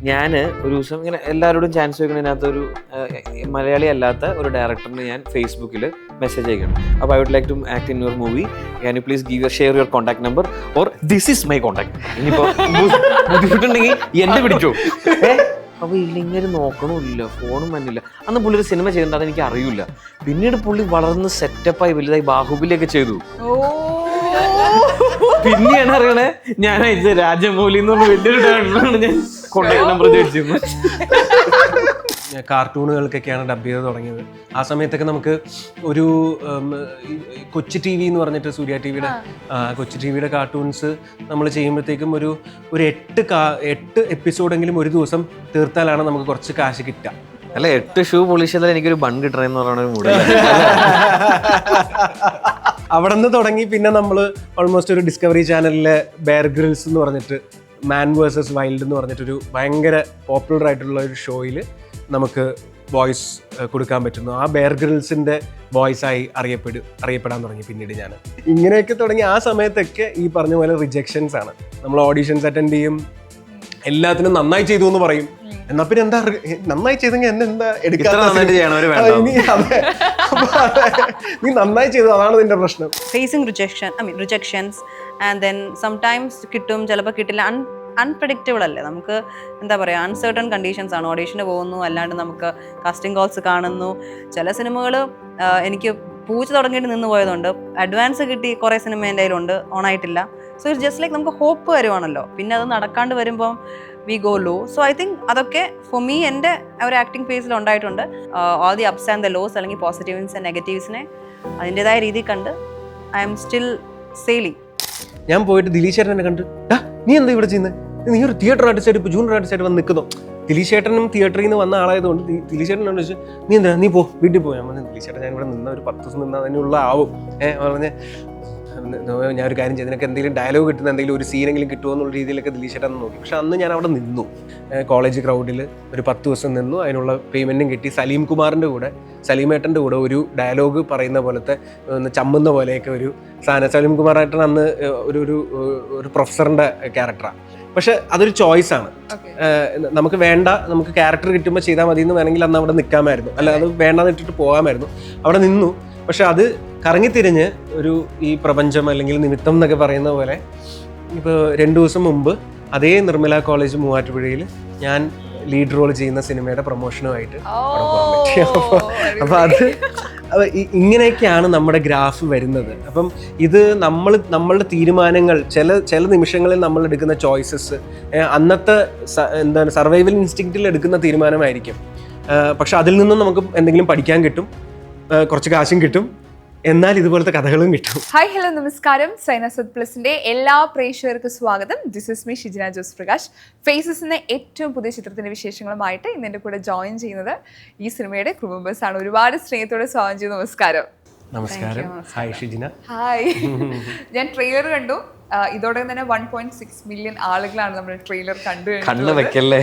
ഞാൻ ഒരു ദിവസം ഇങ്ങനെ എല്ലാവരോടും ചാൻസ് ചോദിക്കുന്നതിനകത്ത് ഒരു മലയാളി അല്ലാത്ത ഒരു ഡയറക്ടറിന് ഞാൻ ഫേസ്ബുക്കിൽ മെസ്സേജ് അയക്കണം. അപ്പോൾ I would like to act in your movie, can you please share your contact number or this is my contact. ഇനിയിപ്പോൾ ബുദ്ധിമുട്ടുണ്ടെങ്കിൽ എന്നെ പിടിച്ചോ. അപ്പോൾ ഇല്ലെങ്കിൽ നോക്കണമില്ല, ഫോണും വന്നില്ല. അന്ന് പുള്ളി ഒരു സിനിമ ചെയ്തിട്ടുണ്ട്, അതെനിക്ക് അറിയില്ല. പിന്നീട് പുള്ളി വളർന്ന് സെറ്റപ്പായി വലുതായി ബാഹുബലിയൊക്കെ ചെയ്തു. പിന്നെയാണ് അറിയണേ ഞാൻ അയച്ചത് രാജമൗലി എന്നുള്ള വലിയൊരു ഡയറക്ടറാണ് ഞാൻ കോൺടാക്ട് നമ്പർ ചോദിച്ചിരുന്നു. കാർട്ടൂണുകൾക്കൊക്കെയാണ് ഡബ് ചെയ്ത് തുടങ്ങിയത്. ആ സമയത്തൊക്കെ നമുക്ക് ഒരു കൊച്ചു ടി വി എന്ന് പറഞ്ഞിട്ട് സൂര്യ ടി വിയുടെ കൊച്ചു ടി വിയുടെ കാർട്ടൂൺസ് നമ്മൾ ചെയ്യുമ്പോഴത്തേക്കും ഒരു 8 എപ്പിസോഡെങ്കിലും ഒരു ദിവസം തീർത്താലാണ് നമുക്ക് കുറച്ച് കാശ് കിട്ടുക. അല്ല 8 ഷൂ പോളിഷ് ചെയ്താൽ എനിക്കൊരു ബൺ കിട്ടണമെന്ന് പറയുന്ന ഒരു മൂഡ്. അവിടെ നിന്ന് തുടങ്ങി പിന്നെ നമ്മൾ ഓൾമോസ്റ്റ് ഒരു ഡിസ്കവറി ചാനലിലെ ബെയർ ഗ്രിൽസ് എന്ന് പറഞ്ഞിട്ട് മാൻ വേഴ്സസ് വൈൽഡ് എന്ന് പറഞ്ഞിട്ടൊരു ഭയങ്കര പോപ്പുലർ ആയിട്ടുള്ള ഒരു ഷോയിൽ നമുക്ക് വോയിസ് കൊടുക്കാൻ പറ്റുന്നു. ആ ബെയർ ഗ്രിൽസിൻ്റെ വോയിസായി അറിയപ്പെടാൻ തുടങ്ങി. പിന്നീട് ഞാൻ ഇങ്ങനെയൊക്കെ തുടങ്ങി. ആ സമയത്തൊക്കെ ഈ പറഞ്ഞ പോലെ റിജക്ഷൻസ് ആണ്. നമ്മൾ ഓഡീഷൻസ് അറ്റൻഡ് ചെയ്യും, എല്ലാത്തിനും നന്നായി ചെയ്തു എന്ന് പറയും. എന്നാ പിന്നെ എന്താ നന്നായി ചെയ്തെങ്കിൽ എന്താ നീ നന്നായി ചെയ്തു, അതാണ് നിന്റെ പ്രശ്നം. Facing rejections and then sometimes കിട്ടും, ചിലപ്പോൾ കിട്ടില്ല. അൺപ്രഡിക്റ്റബിൾ അല്ലേ, നമുക്ക് എന്താ പറയുക, അൺസർട്ടൺ കണ്ടീഷൻസ് ആണ്. ഓഡീഷന് പോകുന്നു, അല്ലാണ്ട് നമുക്ക് കാസ്റ്റിംഗ് കോൾസ് കാണുന്നു. ചില സിനിമകൾ എനിക്ക് പൂച്ച തുടങ്ങിയിട്ട് നിന്ന് പോയതുകൊണ്ട് അഡ്വാൻസ് കിട്ടി കുറേ സിനിമ എൻ്റെ കയ്യിലുണ്ട്, ഓണായിട്ടില്ല. സോ ഇറ്റ്സ് ജസ്റ്റ് ലൈക്ക് നമുക്ക് ഹോപ്പ് വരുവാണല്ലോ. പിന്നെ അത് നടക്കാണ്ട് വരുമ്പം we go low. So I think അതൊക്കെ ഫോർ മീ എൻ്റെ ഒരു ആക്ടിങ് ഫേസിൽ ഉണ്ടായിട്ടുണ്ട്. All the ups and the lows, അല്ലെങ്കിൽ പോസിറ്റീവ്സ് ആൻഡ് നെഗറ്റീവ്സിനെ അതിൻ്റെതായ രീതിയിൽ കണ്ട് ഐ എം സ്റ്റിൽ സെയിലിംഗ്. ഞാൻ പോയിട്ട് ദിലീഷ് ചേട്ടനെ കണ്ട്, നീ എന്താ ഇവിടെ ചെയ്യുന്നത്? നീ ഒരു തിയേറ്റർ ആർട്ടിസ്റ്റ് ഇപ്പോൾ ജൂനിയർ ആർട്ടിസ്റ്റ് വന്ന് നിൽക്കുന്നു. ദിലീഷ് ചേട്ടനും തിയേറ്ററിൽ നിന്ന് വന്ന ആളായതുകൊണ്ട് ദിലീഷ് ചേട്ടനോട് ചോദിച്ചു, നീ എന്താ നീ വീട്ടിൽ പോയി. ഞാൻ പറഞ്ഞു, ദിലീഷ് ചേട്ടൻ ഞാൻ ഇവിടെ നിന്ന് ഒരു 10 ദിവസം നിന്ന് അതിനുള്ള ആവും. പറഞ്ഞ് ഞാൻ ഒരു കാര്യം ചെയ്തു, നിനക്ക് എന്തെങ്കിലും ഡയലോഗ് കിട്ടുന്ന എന്തെങ്കിലും ഒരു സീനെങ്കിലും കിട്ടുമോ എന്നുള്ള രീതിയിലൊക്കെ ദിലീഷ് ചേട്ടൻ നോക്കി. പക്ഷെ അന്ന് ഞാൻ അവിടെ നിന്നു, കോളേജ് ക്രൗഡിൽ ഒരു 10 ദിവസം നിന്നു. അതിനുള്ള പേയ്മെൻറ്റും കിട്ടി. സലീമേട്ടൻ്റെ കൂടെ ഒരു ഡയലോഗ് പറയുന്ന പോലത്തെ ചമ്മുന്ന പോലെയൊക്കെ ഒരു സാധനം. സലീം കുമാറേട്ടൻ അന്ന് ഒരു പ്രൊഫസറിൻ്റെ ക്യാരക്ടറാണ്. പക്ഷെ അതൊരു ചോയ്സാണ്. നമുക്ക് നമുക്ക് ക്യാരക്ടർ കിട്ടുമ്പോൾ ചെയ്താൽ മതി എന്ന് വേണമെങ്കിൽ അന്ന് അവിടെ നിൽക്കാമായിരുന്നു, അല്ല അത് വേണ്ടാന്ന് ഇട്ടിട്ട് പോകാമായിരുന്നു. അവിടെ നിന്നു. പക്ഷെ അത് കറങ്ങിത്തിരിഞ്ഞ് ഈ പ്രപഞ്ചം അല്ലെങ്കിൽ നിമിത്തം എന്നൊക്കെ പറയുന്ന പോലെ ഇപ്പോൾ 2 ദിവസം മുമ്പ് അതേ നിർമ്മല കോളേജ് മൂവാറ്റുപുഴയിൽ ഞാൻ ലീഡ് റോൾ ചെയ്യുന്ന സിനിമയുടെ പ്രൊമോഷനുമായിട്ട് അപ്പോൾ അത് ഇങ്ങനെയൊക്കെയാണ് നമ്മുടെ ഗ്രാഫ് വരുന്നത്. അപ്പം ഇത് നമ്മളുടെ തീരുമാനങ്ങൾ, ചില നിമിഷങ്ങളിൽ നമ്മൾ എടുക്കുന്ന ചോയ്സസ് അന്നത്തെ സർവൈവൽ ഇൻസ്റ്റിങ്ക്റ്റിൽ എടുക്കുന്ന തീരുമാനമായിരിക്കും. പക്ഷെ അതിൽ നിന്നും നമുക്ക് എന്തെങ്കിലും പഠിക്കാൻ കിട്ടും, കുറച്ച് കാശും കിട്ടും, എന്നാൽ ഇതുപോലത്തെ കഥകളും കിട്ടും. ഹായ്, ഹലോ, നമസ്കാരം. സൈനസദ് പ്ലസിന്റെ എല്ലാ പ്രേക്ഷകർക്കും സ്വാഗതം. This is me Shijina Jose Prakash. ഫേസസിന്റെ ഏറ്റവും പുതിയ ചിത്രത്തിന്റെ വിശേഷങ്ങളുമായിട്ട് ഇന്ന് എൻ്റെ കൂടെ ജോയിൻ ചെയ്യുന്നത് ഈ സിനിമയുടെ ക്രൂ മെമ്പേഴ്സ് ആണ്. ഒരുപാട് സ്നേഹത്തോടെ സ്വാഗതം ചെയ്യുന്നു. നമസ്കാരം. നമസ്കാരം. ഹായ് ഷിജിന. ഹായ്. ഞാൻ ട്രെയിലർ കണ്ടു. ഇതോടെ തന്നെ 1.6 മില്യൺ ആളുകളാണ് നമ്മുടെ ട്രെയിലർ കണ്ടു വെക്കല്ലേ.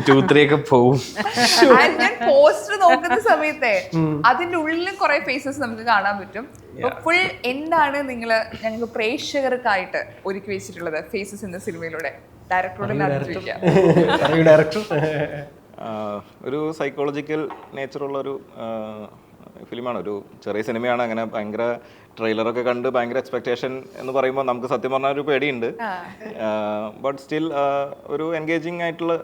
2-3 പോവും. ഞാൻ പോസ്റ്റർ നോക്കുന്ന സമയത്തെ അതിന്റെ ഉള്ളിലും കുറെ ഫേസസ് നമുക്ക് കാണാൻ പറ്റും. ഫുൾ എന്താണ് ഞങ്ങൾക്ക് പ്രേക്ഷകർക്കായിട്ട് ഒരുക്കി വെച്ചിട്ടുള്ളത് ഫേസസ് എന്ന സിനിമയിലൂടെ? ഡയറക്ടറോട് ഒരു സൈക്കോളജിക്കൽ നേച്ചറുള്ള ഒരു ഫിലിമാണ്. ഒരു ചെറിയ സിനിമയാണ്. അങ്ങനെ ഭയങ്കര ട്രെയിലറൊക്കെ കണ്ട് ഭയങ്കര എക്സ്പെക്ടേഷൻ എന്ന് പറയുമ്പോൾ നമുക്ക് സത്യം പറഞ്ഞാൽ ഒരു പേടിയുണ്ട്. ബട്ട് സ്റ്റിൽ ഒരു എൻഗേജിങ് ആയിട്ടുള്ള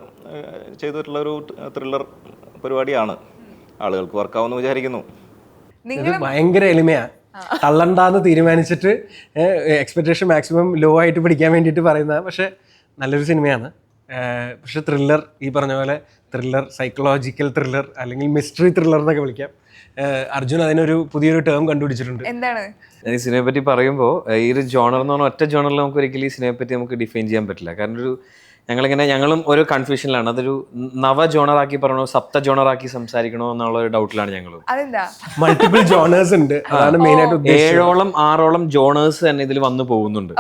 ചെയ്തിട്ടുള്ള ഒരു ത്രില്ലർ പരിപാടിയാണ്. ആളുകൾക്ക് വർക്കാവുമെന്ന് വിചാരിക്കുന്നു. ഭയങ്കര എളിമയാണ്. തള്ളണ്ടാന്ന് തീരുമാനിച്ചിട്ട് എക്സ്പെക്ടേഷൻ മാക്സിമം ലോ ആയിട്ട് പിടിക്കാൻ വേണ്ടിയിട്ട് പറയുന്നത്. പക്ഷെ നല്ലൊരു സിനിമയാണ്. പക്ഷെ ത്രില്ലർ, ഈ പറഞ്ഞ പോലെ ത്രില്ലർ, സൈക്കോളജിക്കൽ ത്രില്ലർ അല്ലെങ്കിൽ മിസ്റ്ററി ത്രില്ലർ എന്നൊക്കെ വിളിക്കാം. അർജുൻ അതിനൊരു പുതിയൊരു ടേം കണ്ടുപിടിച്ചിട്ടുണ്ട്. എന്താണ്? ഈ സിനിമയെ പറ്റി പറയുമ്പോൾ ഈ ഒരു ജോണർ എന്ന് പറഞ്ഞാൽ ഒറ്റ ജോണറിൽ നമുക്ക് ഒരിക്കലും ഈ സിനിമയെ പറ്റി നമുക്ക് ഡിഫൈൻ ചെയ്യാൻ പറ്റില്ല. കാരണം ഞങ്ങളും ഓരോ കൺഫ്യൂഷനിലാണ്. അതൊരു നവ ജോണറാക്കി പറയണോ, സപ്ത ജോണറാക്കി സംസാരിക്കണോ എന്നുള്ള ഒരു ഡൗട്ടിലാണ് ഞങ്ങളും. മൾട്ടിപ്പിൾ ജോണേഴ്സ് ഉണ്ട്, അതാണ് മെയിൻ ആയിട്ട്. 7-6 ജോണേഴ്സ് തന്നെ ഇതിൽ വന്നു പോകുന്നുണ്ട്.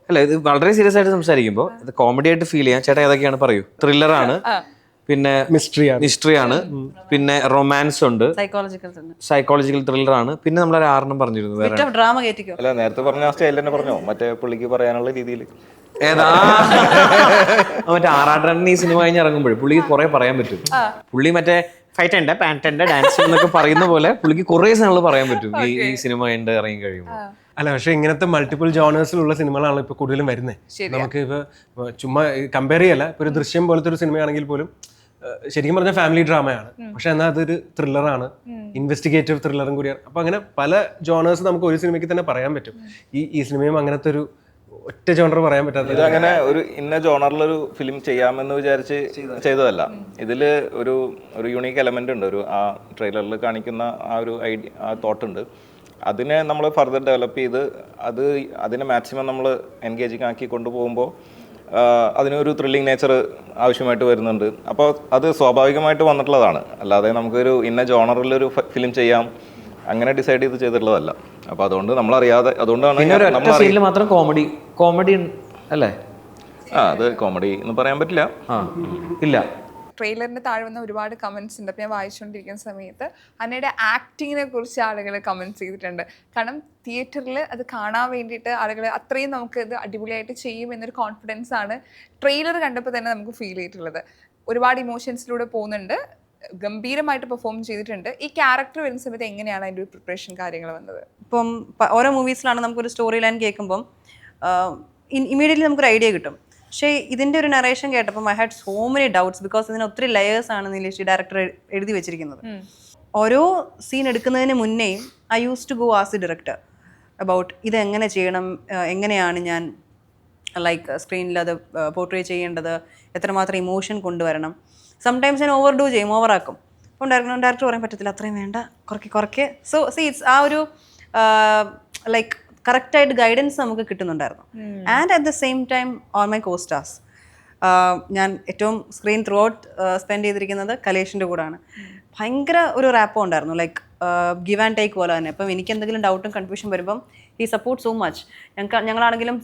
അല്ല, ഇത് വളരെ സീരിയസ് ആയിട്ട് സംസാരിക്കുമ്പോൾ ഇത് കോമഡി ആയിട്ട് ഫീൽ ചെയ്യാം. ചേട്ടാ ഏതൊക്കെയാണ് പറയൂ. ത്രില്ലറാണ്, പിന്നെ മിസ്റ്ററി ആണ്, പിന്നെ റൊമാൻസ് ഉണ്ട്, സൈക്കോളജിക്കൽ ത്രില്ലർ ആണ്, പിന്നെ നമ്മൾ 6 പറഞ്ഞിരുന്നു വേറെ. ഡ്രാമ കയറ്റിക്കോ. അല്ല, നേരത്തെ പറഞ്ഞ ആ സ്റ്റൈൽ തന്നെ പറഞ്ഞോ, മറ്റേ പുള്ളിക്ക് പറയാനുള്ള രീതിയിൽ. ഏതാ മറ്റേ ആറാട്ടൻ ഈ സിനിമ കഴിഞ്ഞ് ഇറങ്ങുമ്പോഴേ പുള്ളിക്ക് കുറെ പറയാൻ പറ്റും. പുള്ളി മറ്റേ ഫൈറ്റ് ഉണ്ട്, പാൻറ് ഉണ്ട്, ഡാൻസ് എന്നൊക്കെ പറയുന്ന പോലെ പുള്ളിക്ക് കുറെ സാധനങ്ങൾ പറയാൻ പറ്റും ഈ സിനിമ ഉണ്ട് ഇറങ്ങി കഴിയുമ്പോൾ. അല്ല, പക്ഷെ ഇങ്ങനത്തെ മൾട്ടിപ്പിൾ ജോണേഴ്സിലുള്ള സിനിമകളാണ് ഇപ്പൊ കൂടുതലും വരുന്നത്. നമുക്ക് ഇപ്പൊ ചുമ്മാ കമ്പയർ ചെയ്യല്ല, ഇപ്പൊ ഒരു ദൃശ്യം പോലത്തെ ഒരു സിനിമയാണെങ്കിൽ പോലും ശരിക്കും പറഞ്ഞാൽ ഫാമിലി ഡ്രാമയാണ്, പക്ഷെ എന്നാൽ അതൊരു ത്രില്ലറാണ്, ഇൻവെസ്റ്റിഗേറ്റീവ് ത്രില്ലറും കൂടിയാണ്. അപ്പൊ അങ്ങനെ പല ജോണേഴ്സ് നമുക്ക് ഒരു സിനിമയ്ക്ക് തന്നെ പറയാൻ പറ്റും. ഈ സിനിമയും അങ്ങനത്തെ ഒരു ഒറ്റ ജോണർ പറയാൻ പറ്റാത്ത. ഇത് അങ്ങനെ ഒരു ഇന്ന ജോണറിലൊരു ഫിലിം ചെയ്യാമെന്ന് വിചാരിച്ച് ചെയ്തതല്ല. ഇതിൽ ഒരു യുണീക്ക് എലമെന്റ് ഉണ്ട്, ആ ട്രെയിലറിൽ കാണിക്കുന്ന ആ ഒരു ഐഡിയ, ആ തോട്ട് ഉണ്ട്. അതിനെ നമ്മൾ ഫർദർ ഡെവലപ്പ് ചെയ്ത് അതിനെ മാക്സിമം നമ്മൾ എൻഗേജിങ് ആക്കി കൊണ്ടുപോകുമ്പോൾ അതിനൊരു ത്രില്ലിംഗ് നേച്ചർ ആവശ്യമായിട്ട് വരുന്നുണ്ട്. അപ്പോൾ അത് സ്വാഭാവികമായിട്ട് വന്നിട്ടുള്ളതാണ്, അല്ലാതെ നമുക്കൊരു ഇന്ന ജോണറിലൊരു ഫിലിം ചെയ്യാം അങ്ങനെ ഡിസൈഡ് ചെയ്ത് ചെയ്തിട്ടുള്ളതല്ല. അപ്പോൾ അതുകൊണ്ട് നമ്മളറിയാതെ, അതുകൊണ്ടാണ് മാത്രം കോമഡി അല്ലേ? അത് കോമഡി എന്ന് പറയാൻ പറ്റില്ല. ഇല്ല, ട്രെയിലറിന്റെ താഴെ വന്ന ഒരുപാട് കമന്റ്സ് ഉണ്ട്. അപ്പം ഞാൻ വായിച്ചുകൊണ്ടിരിക്കുന്ന സമയത്ത് അന്നയുടെ ആക്ടിങ്ങിനെ കുറിച്ച് ആളുകൾ കമന്റ്സ് ചെയ്തിട്ടുണ്ട്. കാരണം തിയേറ്ററിൽ അത് കാണാൻ വേണ്ടിയിട്ട് ആളുകൾ അത്രയും നമുക്ക് ഇത് അടിപൊളിയായിട്ട് ചെയ്യും എന്നൊരു കോൺഫിഡൻസ് ആണ് ട്രെയിലർ കണ്ടപ്പോൾ തന്നെ നമുക്ക് ഫീൽ ചെയ്തിട്ടുള്ളത്. ഒരുപാട് ഇമോഷൻസിലൂടെ പോകുന്നുണ്ട്, ഗംഭീരമായിട്ട് പെർഫോം ചെയ്തിട്ടുണ്ട്. ഈ ക്യാരക്ടർ വരുന്ന സമയത്ത് എങ്ങനെയാണ് അതിൻ്റെ ഒരു പ്രിപ്പറേഷൻ കാര്യങ്ങൾ വന്നത്? ഇപ്പം ഓരോ മൂവീസിലാണ് നമുക്കൊരു സ്റ്റോറി ലൈൻ കേൾക്കുമ്പം ഇമീഡിയറ്റ്ലി നമുക്കൊരു ഐഡിയ കിട്ടും. പക്ഷേ ഇതിൻ്റെ ഒരു നറേഷൻ കേട്ടപ്പം I had so many doubts, because ഇതിന് ഒത്തിരി ലെയേഴ്സ് ആണ് നിലേഷ് ഡയറക്ടർ എഴുതി വെച്ചിരിക്കുന്നത്. ഓരോ സീൻ എടുക്കുന്നതിന് മുന്നേയും I use to go as the director about ഇത് എങ്ങനെ ചെയ്യണം, എങ്ങനെയാണ് ഞാൻ ലൈക്ക് സ്ക്രീനിൽ അത് പോർട്രേ ചെയ്യേണ്ടത്, എത്രമാത്രം ഇമോഷൻ കൊണ്ടുവരണം. സംടൈംസ് ഞാൻ ഓവർ ഡൂ ചെയ്യും, ഓവറാക്കും. അപ്പം ഡയറക്ടർ പറയാൻ പറ്റത്തില്ല, അത്രയും വേണ്ട, കുറയ്ക്ക്. സോ ഇറ്റ്സ് ആ ഒരു ലൈക്ക് കറക്റ്റായിട്ട് ഗൈഡൻസ് നമുക്ക് കിട്ടുന്നുണ്ടായിരുന്നു. And at the same time all my costars, ഞാൻ ഏറ്റവും സ്ക്രീൻ ത്രൂ ഔട്ട് സ്പെൻഡ് ചെയ്തിരിക്കുന്നത് കലേഷിൻ്റെ കൂടെയാണ്. ഭയങ്കര ഒരു റാപ്പോ ഉണ്ടായിരുന്നു, ലൈക്ക് ഗിവ് ആൻഡ് ടേക്ക് പോലെ തന്നെ. ഇപ്പം എനിക്ക് എന്തെങ്കിലും ഡൗട്ടും കൺഫ്യൂഷൻ വരുമ്പം ഹി സപ്പോർട്ട് സോ മച്ച്. ഞങ്ങളാണെങ്കിലും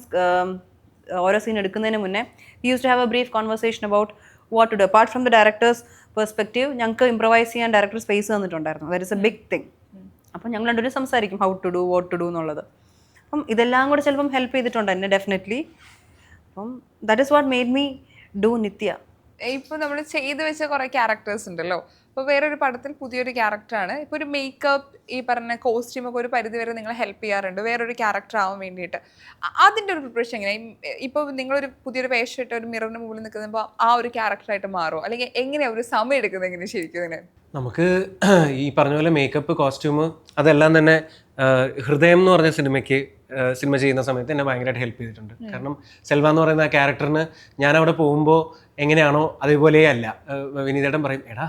ഓരോ സീൻ എടുക്കുന്നതിന് മുന്നേ he use to have a brief conversation about what to do. Apart from the director's perspective ഞങ്ങൾക്ക് ഇംപ്രവൈസ് ചെയ്യാൻ ഡയറക്ടർ സ്പേസ് തന്നിട്ടുണ്ടായിരുന്നു. That is a big thing. അപ്പം ഞങ്ങൾ രണ്ടുപേരും സംസാരിക്കും how to do, what to do എന്നുള്ളത്. അപ്പം ഇതെല്ലാം കൂടെ ചിലപ്പം ഹെൽപ്പ് ചെയ്തിട്ടുണ്ട് എന്നെ ഡെഫിനറ്റ്ലി. അപ്പം that is what made me do Nitya. ഇപ്പോൾ നമ്മൾ ചെയ്തു വെച്ച കുറേ ക്യാരക്ടേഴ്സ് ഉണ്ടല്ലോ. അപ്പോൾ വേറൊരു പടത്തിൽ പുതിയൊരു ക്യാരക്ടറാണ്. ഇപ്പോൾ ഒരു മേക്കപ്പ്, ഈ പറഞ്ഞ കോസ്റ്റ്യൂമൊക്കെ ഒരു പരിധി വരെ നിങ്ങളെ ഹെൽപ്പ് ചെയ്യാറുണ്ട് വേറൊരു ക്യാരക്ടർ ആവാൻ വേണ്ടിയിട്ട്. അതിൻ്റെ ഒരു പ്രിപ്പറേഷൻ എങ്ങനെ? ഇപ്പോൾ നിങ്ങളൊരു പുതിയൊരു വേഷം ഇട്ട് ഒരു മിററിന് മുകളിൽ നിൽക്കുമ്പോൾ ആ ഒരു ക്യാരക്ടറായിട്ട് മാറുമോ, അല്ലെങ്കിൽ എങ്ങനെയാണ് ഒരു സമയം എടുക്കുന്നത് എങ്ങനെ ശരിക്കും ഇതിന്? നമുക്ക് ഈ പറഞ്ഞ പോലെ മേക്കപ്പ്, കോസ്റ്റ്യൂം അതെല്ലാം തന്നെ ഹൃദയം എന്ന് പറഞ്ഞ സിനിമ ചെയ്യുന്ന സമയത്ത് എന്നെ ഭയങ്കരമായിട്ട് ഹെൽപ്പ് ചെയ്തിട്ടുണ്ട്. കാരണം സെൽവ എന്ന് പറയുന്ന ആ ക്യാരക്ടറിന് ഞാൻ അവിടെ പോകുമ്പോൾ എങ്ങനെയാണോ അതേപോലെ അല്ല. വിനീതേട്ടൻ പറയും, എടാ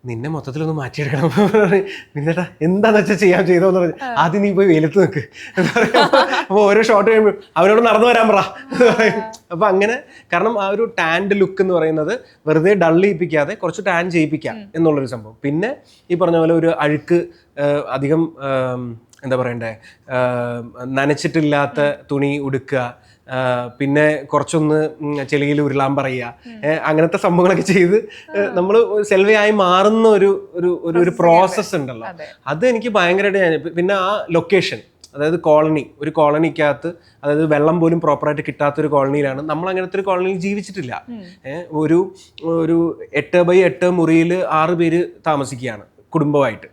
നിന്നെ മൊത്തത്തിലൊന്ന് മാറ്റിയെടുക്കണം. വിനീതേട്ടാ എന്താന്ന് വെച്ചാൽ ചെയ്തോന്ന് പറഞ്ഞു. ആദ്യം നീ പോയി വെയിലത്ത് നിൽക്ക് എന്ന് പറയും. അപ്പോൾ ഓരോ ഷോട്ട് കഴിയുമ്പോൾ അവനോട് നടന്നു വരാൻ പറ. അപ്പോൾ അങ്ങനെ, കാരണം ആ ഒരു ടാൻഡ് ലുക്ക് എന്ന് പറയുന്നത് വെറുതെ ഡള്ളിപ്പിക്കാതെ കുറച്ച് ടാൻ ചെയ്യിപ്പിക്കാം എന്നുള്ളൊരു സംഭവം. പിന്നെ ഈ പറഞ്ഞ പോലെ ഒരു അഴുക്ക് അധികം എന്താ പറയണ്ടേ, നനച്ചിട്ടില്ലാത്ത തുണി ഉടുക്കുക, പിന്നെ കുറച്ചൊന്ന് ചെളിയിൽ ഉരുളാൻ പറയുക, അങ്ങനത്തെ സംഭവങ്ങളൊക്കെ ചെയ്ത് നമ്മൾ സെൽവയായി മാറുന്ന ഒരു പ്രോസസ്സ് ഉണ്ടല്ലോ. അത് എനിക്ക് ഭയങ്കരമായിട്ട് പിന്നെ ആ ലൊക്കേഷൻ, അതായത് ഒരു കോളനിക്കകത്ത്, അതായത് വെള്ളം പോലും പ്രോപ്പറായിട്ട് കിട്ടാത്തൊരു കോളനിയിലാണ് നമ്മൾ. അങ്ങനത്തെ ഒരു കോളനിയിൽ ജീവിച്ചിട്ടില്ല. ഒരു 8x8 മുറിയിൽ 6 പേര് താമസിക്കുകയാണ് കുടുംബമായിട്ട്.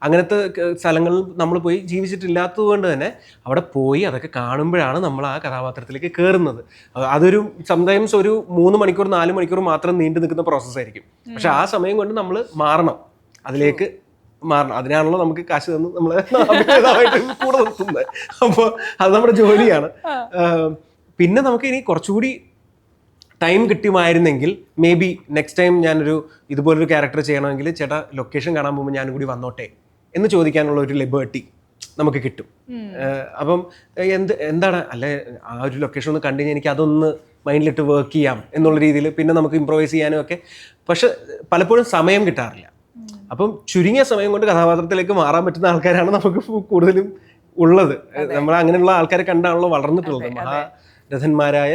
അങ്ങനത്തെ സ്ഥലങ്ങളിൽ നമ്മൾ പോയി ജീവിച്ചിട്ടില്ലാത്തത് കൊണ്ട് തന്നെ അവിടെ പോയി അതൊക്കെ കാണുമ്പോഴാണ് നമ്മൾ ആ കഥാപാത്രത്തിലേക്ക് കയറുന്നത്. അതൊരു സംടൈംസ് ഒരു 3 മണിക്കൂർ 4 മണിക്കൂർ മാത്രം നീണ്ടു നിൽക്കുന്ന പ്രോസസ്സായിരിക്കും. പക്ഷെ ആ സമയം കൊണ്ട് നമ്മൾ അതിലേക്ക് മാറണം. അതിനാണല്ലോ നമുക്ക് കാശ് തന്ന് നമ്മൾ കൂടെ നിർത്തുന്നത്. അപ്പോൾ അത് നമ്മുടെ ജോലിയാണ്. പിന്നെ നമുക്ക് ഇനി കുറച്ചുകൂടി ടൈം കിട്ടുമായിരുന്നെങ്കിൽ മേ ബി നെക്സ്റ്റ് ടൈം ഞാനൊരു ഇതുപോലൊരു ക്യാരക്ടർ ചെയ്യണമെങ്കിൽ ചേട്ടാ ലൊക്കേഷൻ കാണാൻ പോകുമ്പോൾ ഞാനും കൂടി വന്നോട്ടെ എന്ന് ചോദിക്കാനുള്ള ഒരു ലിബർട്ടി നമുക്ക് കിട്ടും. അപ്പം എന്താണ് അല്ലെ ആ ഒരു ലൊക്കേഷൻ ഒന്ന് കണ്ടു കഴിഞ്ഞാൽ എനിക്ക് അതൊന്ന് മൈൻഡിലിട്ട് വർക്ക് ചെയ്യാം എന്നുള്ള രീതിയിൽ പിന്നെ നമുക്ക് ഇംപ്രവൈസ് ചെയ്യാനും ഒക്കെ. പക്ഷെ പലപ്പോഴും സമയം കിട്ടാറില്ല. അപ്പം ചുരുങ്ങിയ സമയം കൊണ്ട് കഥാപാത്രത്തിലേക്ക് മാറാൻ പറ്റുന്ന ആൾക്കാരാണ് നമുക്ക് കൂടുതലും ഉള്ളത്. നമ്മൾ അങ്ങനെയുള്ള ആൾക്കാരെ കണ്ടാണല്ലോ വളർന്നിട്ടുള്ളത്. രഥന്മാരായ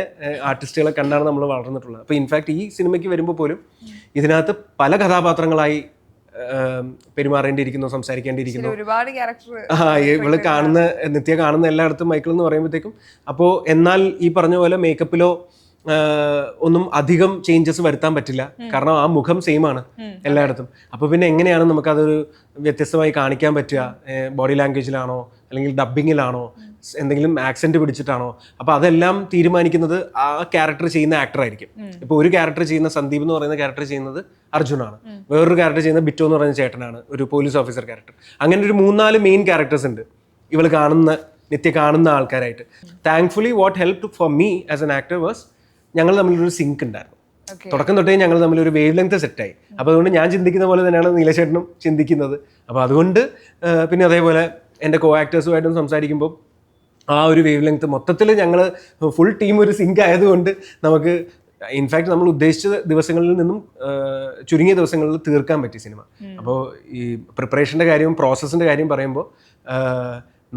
ആർട്ടിസ്റ്റുകളെ കണ്ടാണ് നമ്മൾ വളർന്നിട്ടുള്ളത്. അപ്പോൾ ഇൻഫാക്ട് ഈ സിനിമയ്ക്ക് വരുമ്പോൾ പോലും ഇതിനകത്ത് പല കഥാപാത്രങ്ങളായി പെരുമാറേണ്ടിയിരിക്കുന്നു, സംസാരിക്കേണ്ടിയിരിക്കുന്നു. ഒരുപാട് ക്യാരക്ടർ ഇവള് നിത്യ കാണുന്ന എല്ലായിടത്തും മൈക്കിൾ എന്ന് പറയുമ്പോഴത്തേക്കും, അപ്പോൾ എന്നാൽ ഈ പറഞ്ഞ പോലെ മേക്കപ്പിലോ ഒന്നും അധികം ചേഞ്ചസ് വരുത്താൻ പറ്റില്ല, കാരണം ആ മുഖം സെയിം ആണ് എല്ലായിടത്തും. അപ്പോൾ പിന്നെ എങ്ങനെയാണ് നമുക്കതൊരു വ്യത്യസ്തമായി കാണിക്കാൻ പറ്റുക? ബോഡി ലാംഗ്വേജിലാണോ, അല്ലെങ്കിൽ ഡബ്ബിങ്ങിലാണോ, എന്തെങ്കിലും ആക്സെന്റ് പിടിച്ചിട്ടാണോ? അപ്പോൾ അതെല്ലാം തീരുമാനിക്കുന്നത് ആ ക്യാരക്ടർ ചെയ്യുന്ന ആക്ടറായിരിക്കും. ഇപ്പോൾ ഒരു ക്യാരക്ടർ ചെയ്യുന്ന സന്ദീപ് എന്ന് പറയുന്ന ക്യാരക്ടർ ചെയ്യുന്നത് അർജുനാണ്, വേറൊരു ക്യാരക്ടർ ചെയ്യുന്ന ബിറ്റോ എന്ന് പറയുന്ന ചേട്ടനാണ്, ഒരു പോലീസ് ഓഫീസർ ക്യാരക്ടർ. അങ്ങനെ ഒരു 3-4 മെയിൻ ക്യാരക്ടേഴ്സ് ഉണ്ട് ഇവൾ നിത്യ കാണുന്ന ആൾക്കാരായിട്ട്. Thankfully what helped for me as an actor was, ഞങ്ങൾ തമ്മിലൊരു സിങ്ക് ഉണ്ടായിരുന്നു. തുടക്കം തൊട്ടേ ഞങ്ങൾ തമ്മിലൊരു വേവ് ലെങ്ത് സെറ്റായി. അപ്പോൾ അതുകൊണ്ട് ഞാൻ ചിന്തിക്കുന്ന പോലെ തന്നെയാണ് നീലശേട്ടനും ചിന്തിക്കുന്നത്. അപ്പോൾ അതുകൊണ്ട് പിന്നെ അതേപോലെ എൻ്റെ കോ ആക്ടേഴ്സുമായിട്ടും സംസാരിക്കുമ്പോൾ ആ ഒരു വേവ് ലെങ്ത് മൊത്തത്തിൽ ഞങ്ങൾ ഫുൾ ടീം ഒരു സിങ്ക് ആയതുകൊണ്ട് നമുക്ക് ഇൻഫാക്ട് നമ്മൾ ഉദ്ദേശിച്ച ദിവസങ്ങളിൽ നിന്നും ചുരുങ്ങിയ ദിവസങ്ങളിൽ തീർക്കാൻ പറ്റി സിനിമ. അപ്പോൾ ഈ പ്രിപ്പറേഷൻ്റെ കാര്യവും പ്രോസസ്സിൻ്റെ കാര്യം പറയുമ്പോൾ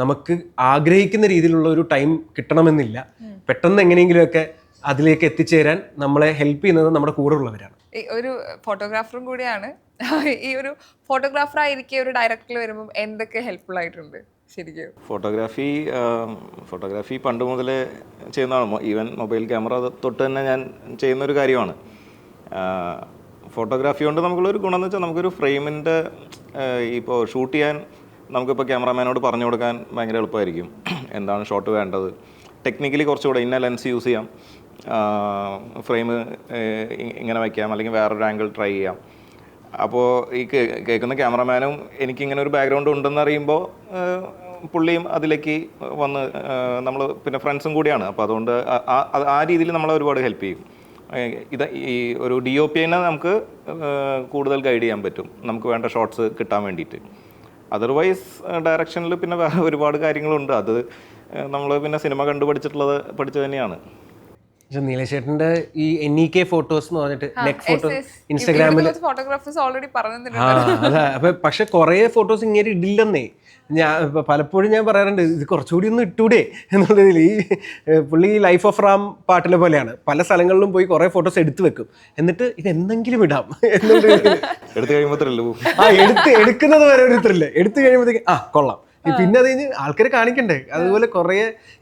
നമുക്ക് ആഗ്രഹിക്കുന്ന രീതിയിലുള്ള ഒരു ടൈം കിട്ടണമെന്നില്ല. പെട്ടെന്ന് എങ്ങനെയെങ്കിലുമൊക്കെ അതിലേക്ക് എത്തിച്ചേരാൻ നമ്മളെ ഹെൽപ്പ് ചെയ്യുന്നത് നമ്മുടെ കൂടെ ഉള്ളവരാണ്. ഒരു ഫോട്ടോഗ്രാഫറും കൂടിയാണ്. ഈ ഒരു ഫോട്ടോഗ്രാഫർ ആയിരിക്കും ഒരു ഡയറക്ടറിൽ വരുമ്പോൾ എന്തൊക്കെ ഹെൽപ്ഫുൾ ആയിട്ടുണ്ട് ശരിക്കും? ഫോട്ടോഗ്രാഫി പണ്ട് മുതലേ ചെയ്യുന്നതാണ്. ഈവൻ മൊബൈൽ ക്യാമറ തൊട്ട് തന്നെ ഞാൻ ചെയ്യുന്നൊരു കാര്യമാണ്. ഫോട്ടോഗ്രാഫി കൊണ്ട് നമുക്കുള്ളൊരു ഗുണം എന്ന് വെച്ചാൽ നമുക്കൊരു ഫ്രെയിമിൻ്റെ ഇപ്പോൾ ഷൂട്ട് ചെയ്യാൻ നമുക്കിപ്പോൾ ക്യാമറാമാനോട് പറഞ്ഞു കൊടുക്കാൻ ഭയങ്കര എളുപ്പമായിരിക്കും എന്താണ് ഷോട്ട് വേണ്ടത്. ടെക്നിക്കലി കുറച്ചുകൂടെ ഇന്ന ലെൻസ് യൂസ് ചെയ്യാം, ഫ്രെയിം ഇങ്ങനെ വയ്ക്കാം, അല്ലെങ്കിൽ വേറൊരു ആംഗിൾ ട്രൈ ചെയ്യാം. അപ്പോൾ ഈ കേൾക്കുന്ന ക്യാമറമാനും എനിക്കിങ്ങനെ ഒരു ബാക്ക്ഗ്രൗണ്ട് ഉണ്ടെന്ന് അറിയുമ്പോൾ പുള്ളിയും അതിലേക്ക് വന്ന് നമ്മൾ പിന്നെ ഫ്രണ്ട്സും കൂടിയാണ്. അപ്പോൾ അതുകൊണ്ട് ആ രീതിയിൽ നമ്മളെ ഒരുപാട് ഹെൽപ്പ് ചെയ്യും. ഈ ഒരു DOPനെ നമുക്ക് കൂടുതൽ ഗൈഡ് ചെയ്യാൻ പറ്റും നമുക്ക് വേണ്ട ഷോട്ട്സ് കിട്ടാൻ വേണ്ടിയിട്ട്. അതർവൈസ് ഡയറക്ഷനിൽ പിന്നെ വേറെ ഒരുപാട് കാര്യങ്ങളുണ്ട്. അത് നമ്മൾ പിന്നെ സിനിമ പഠിച്ചു തന്നെയാണ്. നീലശേട്ടന്റെ ഈ NEK ഫോട്ടോസ് എന്ന് പറഞ്ഞിട്ട് നെക്ക് ഫോട്ടോ ഇൻസ്റ്റാഗ്രാമിൽ ഫോട്ടോഗ്രാഫേഴ്സ് ഓൾറെഡി പറഞ്ഞിട്ടുണ്ട്. അതാ. അപ്പൊ പക്ഷെ കുറെ ഫോട്ടോസ് ഇങ്ങനെ ഇടില്ലെന്നേ. പലപ്പോഴും ഞാൻ പറയാറുണ്ട്, ഇത് കുറച്ചുകൂടി ഒന്ന് ഇട്ടൂടെ എന്നുള്ളതിൽ. ഈ പുള്ളി ലൈഫ് ഓഫ് റാം പാട്ടിലെ പോലെയാണ്, പല സ്ഥലങ്ങളിലും പോയി കുറെ ഫോട്ടോസ് എടുത്തു വെക്കും, എന്നിട്ട് ഇത് എന്തെങ്കിലും ഇടാം എടുത്തു കഴിയുമ്പോൾ എടുക്കുന്നത് വരെ ഒരു ത്രില്ല്. എടുത്തു കഴിയുമ്പോഴത്തേക്ക് കൊള്ളാം, പിന്നെ അത് കഴിഞ്ഞ് ആൾക്കാർ കാണിക്കണ്ടേ. അതുപോലെ കുറേ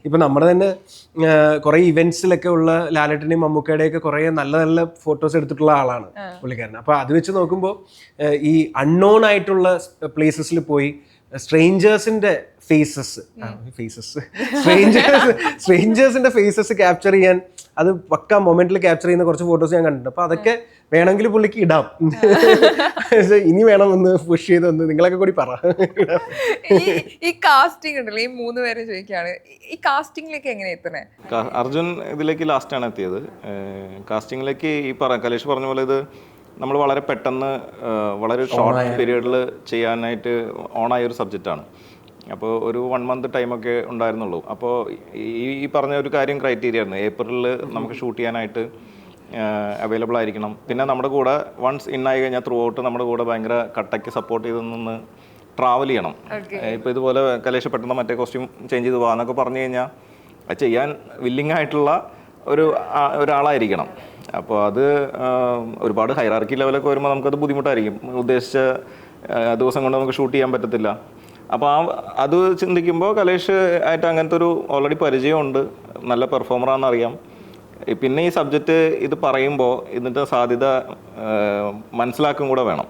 ഇപ്പം നമ്മുടെ തന്നെ കുറേ ഇവൻറ്റ്സിലൊക്കെ ഉള്ള ലാലേട്ടൻ്റെയും മമ്മൂക്കയുടെയൊക്കെ കുറേ നല്ല നല്ല ഫോട്ടോസ് എടുത്തിട്ടുള്ള ആളാണ് പുള്ളിക്കാരൻ. അപ്പോൾ അത് വെച്ച് നോക്കുമ്പോൾ ഈ അൺനോൺ ആയിട്ടുള്ള പ്ലേസസിൽ പോയി സ്ട്രേഞ്ചേഴ്സിൻ്റെ സ്ട്രേഞ്ചേഴ്സിൻ്റെ ഫേസസ് ക്യാപ്ചർ ചെയ്യാൻ, അത് പക്ക മൊമെന്റിൽ ക്യാപ്ചർ ചെയ്യുന്ന കുറച്ച് ഫോട്ടോസ് ഞാൻ കണ്ടിട്ടുണ്ട്. അപ്പോൾ അതൊക്കെ വേണമെങ്കിൽ പുള്ളിക്ക് ഇടാം. ഇനി വേണം ഒന്ന് പുഷ് ചെയ്തൊന്ന് നിങ്ങളൊക്കെ കൂടി പറ. ഈ കാസ്റ്റിംഗ് ഉണ്ടല്ലോ, ഈ 3 പേരെ ചോദിക്കുകയാണ്, ഈ കാസ്റ്റിംഗിലേക്ക് എങ്ങനെ എത്തണേ? അർജുൻ ഇതിലേക്ക് ലാസ്റ്റാണ് എത്തിയത്. കാസ്റ്റിംഗിലേക്ക് ഈ കലേഷ് പറഞ്ഞ പോലെ ഇത് നമ്മൾ വളരെ പെട്ടെന്ന് വളരെ ഷോർട്ട് പീരീഡിൽ ചെയ്യാനായിട്ട് ഓണായ ഒരു സബ്ജക്റ്റാണ്. അപ്പോൾ ഒരു 1 മന്ത് ടൈമൊക്കെ ഉണ്ടായിരുന്നുള്ളൂ. അപ്പോൾ ഈ പറഞ്ഞ ഒരു കാര്യം ക്രൈറ്റീരിയ ആയിരുന്നു. ഏപ്രിലിൽ നമുക്ക് ഷൂട്ട് ചെയ്യാനായിട്ട് അവൈലബിൾ ആയിരിക്കണം. പിന്നെ നമ്മുടെ കൂടെ വൺസ് ഇന്നായി കഴിഞ്ഞാൽ ത്രൂ ഔട്ട് നമ്മുടെ കൂടെ ഭയങ്കര കട്ടയ്ക്ക് സപ്പോർട്ട് ചെയ്ത് നിന്ന് ട്രാവൽ ചെയ്യണം. ഇപ്പോൾ ഇതുപോലെ കലേഷ് പെട്ടെന്ന് മറ്റേ കോസ്റ്റ്യൂം ചേഞ്ച് ചെയ്ത് പോകാമെന്നൊക്കെ പറഞ്ഞു കഴിഞ്ഞാൽ അത് ചെയ്യാൻ വില്ലിങ് ആയിട്ടുള്ള ഒരാളായിരിക്കണം. അപ്പോൾ അത് ഒരുപാട് ഹൈറാർക്കി ലെവലൊക്കെ വരുമ്പോൾ നമുക്കത് ബുദ്ധിമുട്ടായിരിക്കും. ഉദ്ദേശിച്ച ദിവസം കൊണ്ട് നമുക്ക് ഷൂട്ട് ചെയ്യാൻ പറ്റത്തില്ല. അപ്പോൾ അത് ചിന്തിക്കുമ്പോൾ കലേഷ് ആയിട്ട് അങ്ങനത്തെ ഒരു ഓൾറെഡി പരിചയമുണ്ട്, നല്ല പെർഫോമറാണെന്നറിയാം. പിന്നെ ഈ സബ്ജക്റ്റ് ഇത് പറയുമ്പോൾ ഇതിൻ്റെ സാധ്യത മനസ്സിലാക്കും കൂടെ വേണം.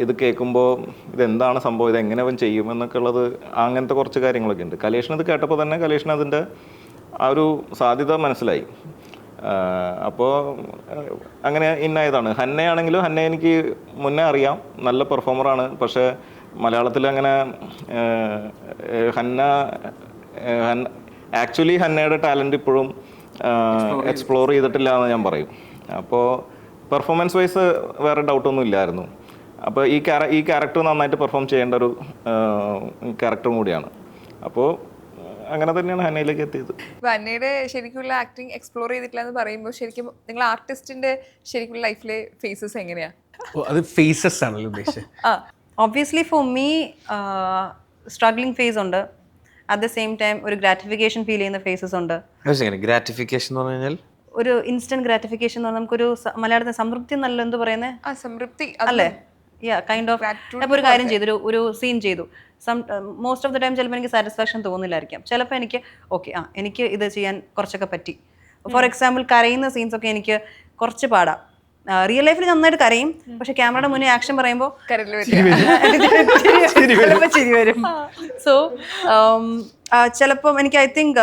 ഇത് കേൾക്കുമ്പോൾ ഇതെന്താണ് സംഭവം, ഇതെങ്ങനെ അവൻ ചെയ്യും എന്നൊക്കെ ഉള്ളത്, അങ്ങനത്തെ കുറച്ച് കാര്യങ്ങളൊക്കെ ഉണ്ട്. കലേഷിന് ഇത് കേട്ടപ്പോൾ തന്നെ കലേഷിന് അതിൻ്റെ ആ ഒരു സാധ്യത മനസ്സിലായി. അപ്പോൾ അങ്ങനെ ഇന്നായതാണ്. ഹന്നയാണെങ്കിലും ഹന്ന എനിക്ക് മുന്നേ അറിയാം, നല്ല പെർഫോമറാണ്. പക്ഷേ മലയാളത്തിൽ അങ്ങനെ ആക്ച്വലി ഹന്നയുടെ ടാലൻറ്റ് ഇപ്പോഴും എക്സ്പ്ലോർ ചെയ്തിട്ടില്ല എന്ന് ഞാൻ പറയും. അപ്പോൾ പെർഫോമൻസ് വൈസ് വേറെ ഡൗട്ടൊന്നും ഇല്ലായിരുന്നു. അപ്പോൾ ഈ ക്യാരക്ടർ നന്നായിട്ട് പെർഫോം ചെയ്യേണ്ട ഒരു ക്യാരക്ടറും കൂടിയാണ്. അപ്പോൾ അങ്ങനെ തന്നെയാണ് ഹന്നയിലേക്ക് എത്തിയത്. ഹന്നയുടെ ശരിക്കുള്ള ആക്ടിങ് എക്സ്പ്ലോർ ചെയ്തിട്ടില്ല എന്ന് പറയുമ്പോൾ ശരിക്കും നിങ്ങൾ ആർട്ടിസ്റ്റിന്റെ ശരിക്കും ലൈഫിലെ ഫേസസ് എങ്ങനെയാ? അത് ഫേസസ് ആണല്ലോ ഉദ്ദേശിച്ചത്. Obviously for me struggling phase ഉണ്ട്. അറ്റ് ദ സെയിം ടൈം ഒരു ഗ്രാറ്റിഫിക്കേഷൻ ഫീൽ ചെയ്യുന്ന ഫേസസ് ഉണ്ട്. ഗ്രാറ്റിഫിക്കേഷൻ എന്ന് പറഞ്ഞു കഴിഞ്ഞാൽ ഒരു ഇൻസ്റ്റന്റ് ഗ്രാറ്റിഫിക്കേഷൻ എന്ന് പറഞ്ഞാൽ നമുക്കൊരു മലയാളത്തിൽ സംതൃപ്തി നല്ല എന്ത് പറയുന്നത് സംതൃപ്തി അല്ലേ? കൈൻഡ് ഓഫ് ഇപ്പോൾ ഒരു കാര്യം ചെയ്തു, ഒരു സീൻ ചെയ്തു, മോസ്റ്റ് ഓഫ് ദ ടൈം ചിലപ്പോൾ എനിക്ക് സാറ്റിസ്ഫാക്ഷൻ തോന്നില്ലായിരിക്കാം. ചിലപ്പോൾ എനിക്ക് ഓക്കെ എനിക്ക് ഇത് ചെയ്യാൻ കുറച്ചൊക്കെ പറ്റി. ഫോർ എക്സാമ്പിൾ കരയുന്ന സീൻസ് ഒക്കെ എനിക്ക് കുറച്ച് പാടാം. റിയൽ ലൈഫിൽ നന്നായിട്ട് കരയും, പക്ഷെ ക്യാമറയുടെ മുന്നേ ആക്ഷൻ പറയുമ്പോൾ ചിലപ്പോൾ ചിരി വരും. സോ ചിലപ്പം എനിക്ക് ഐ തിങ്ക്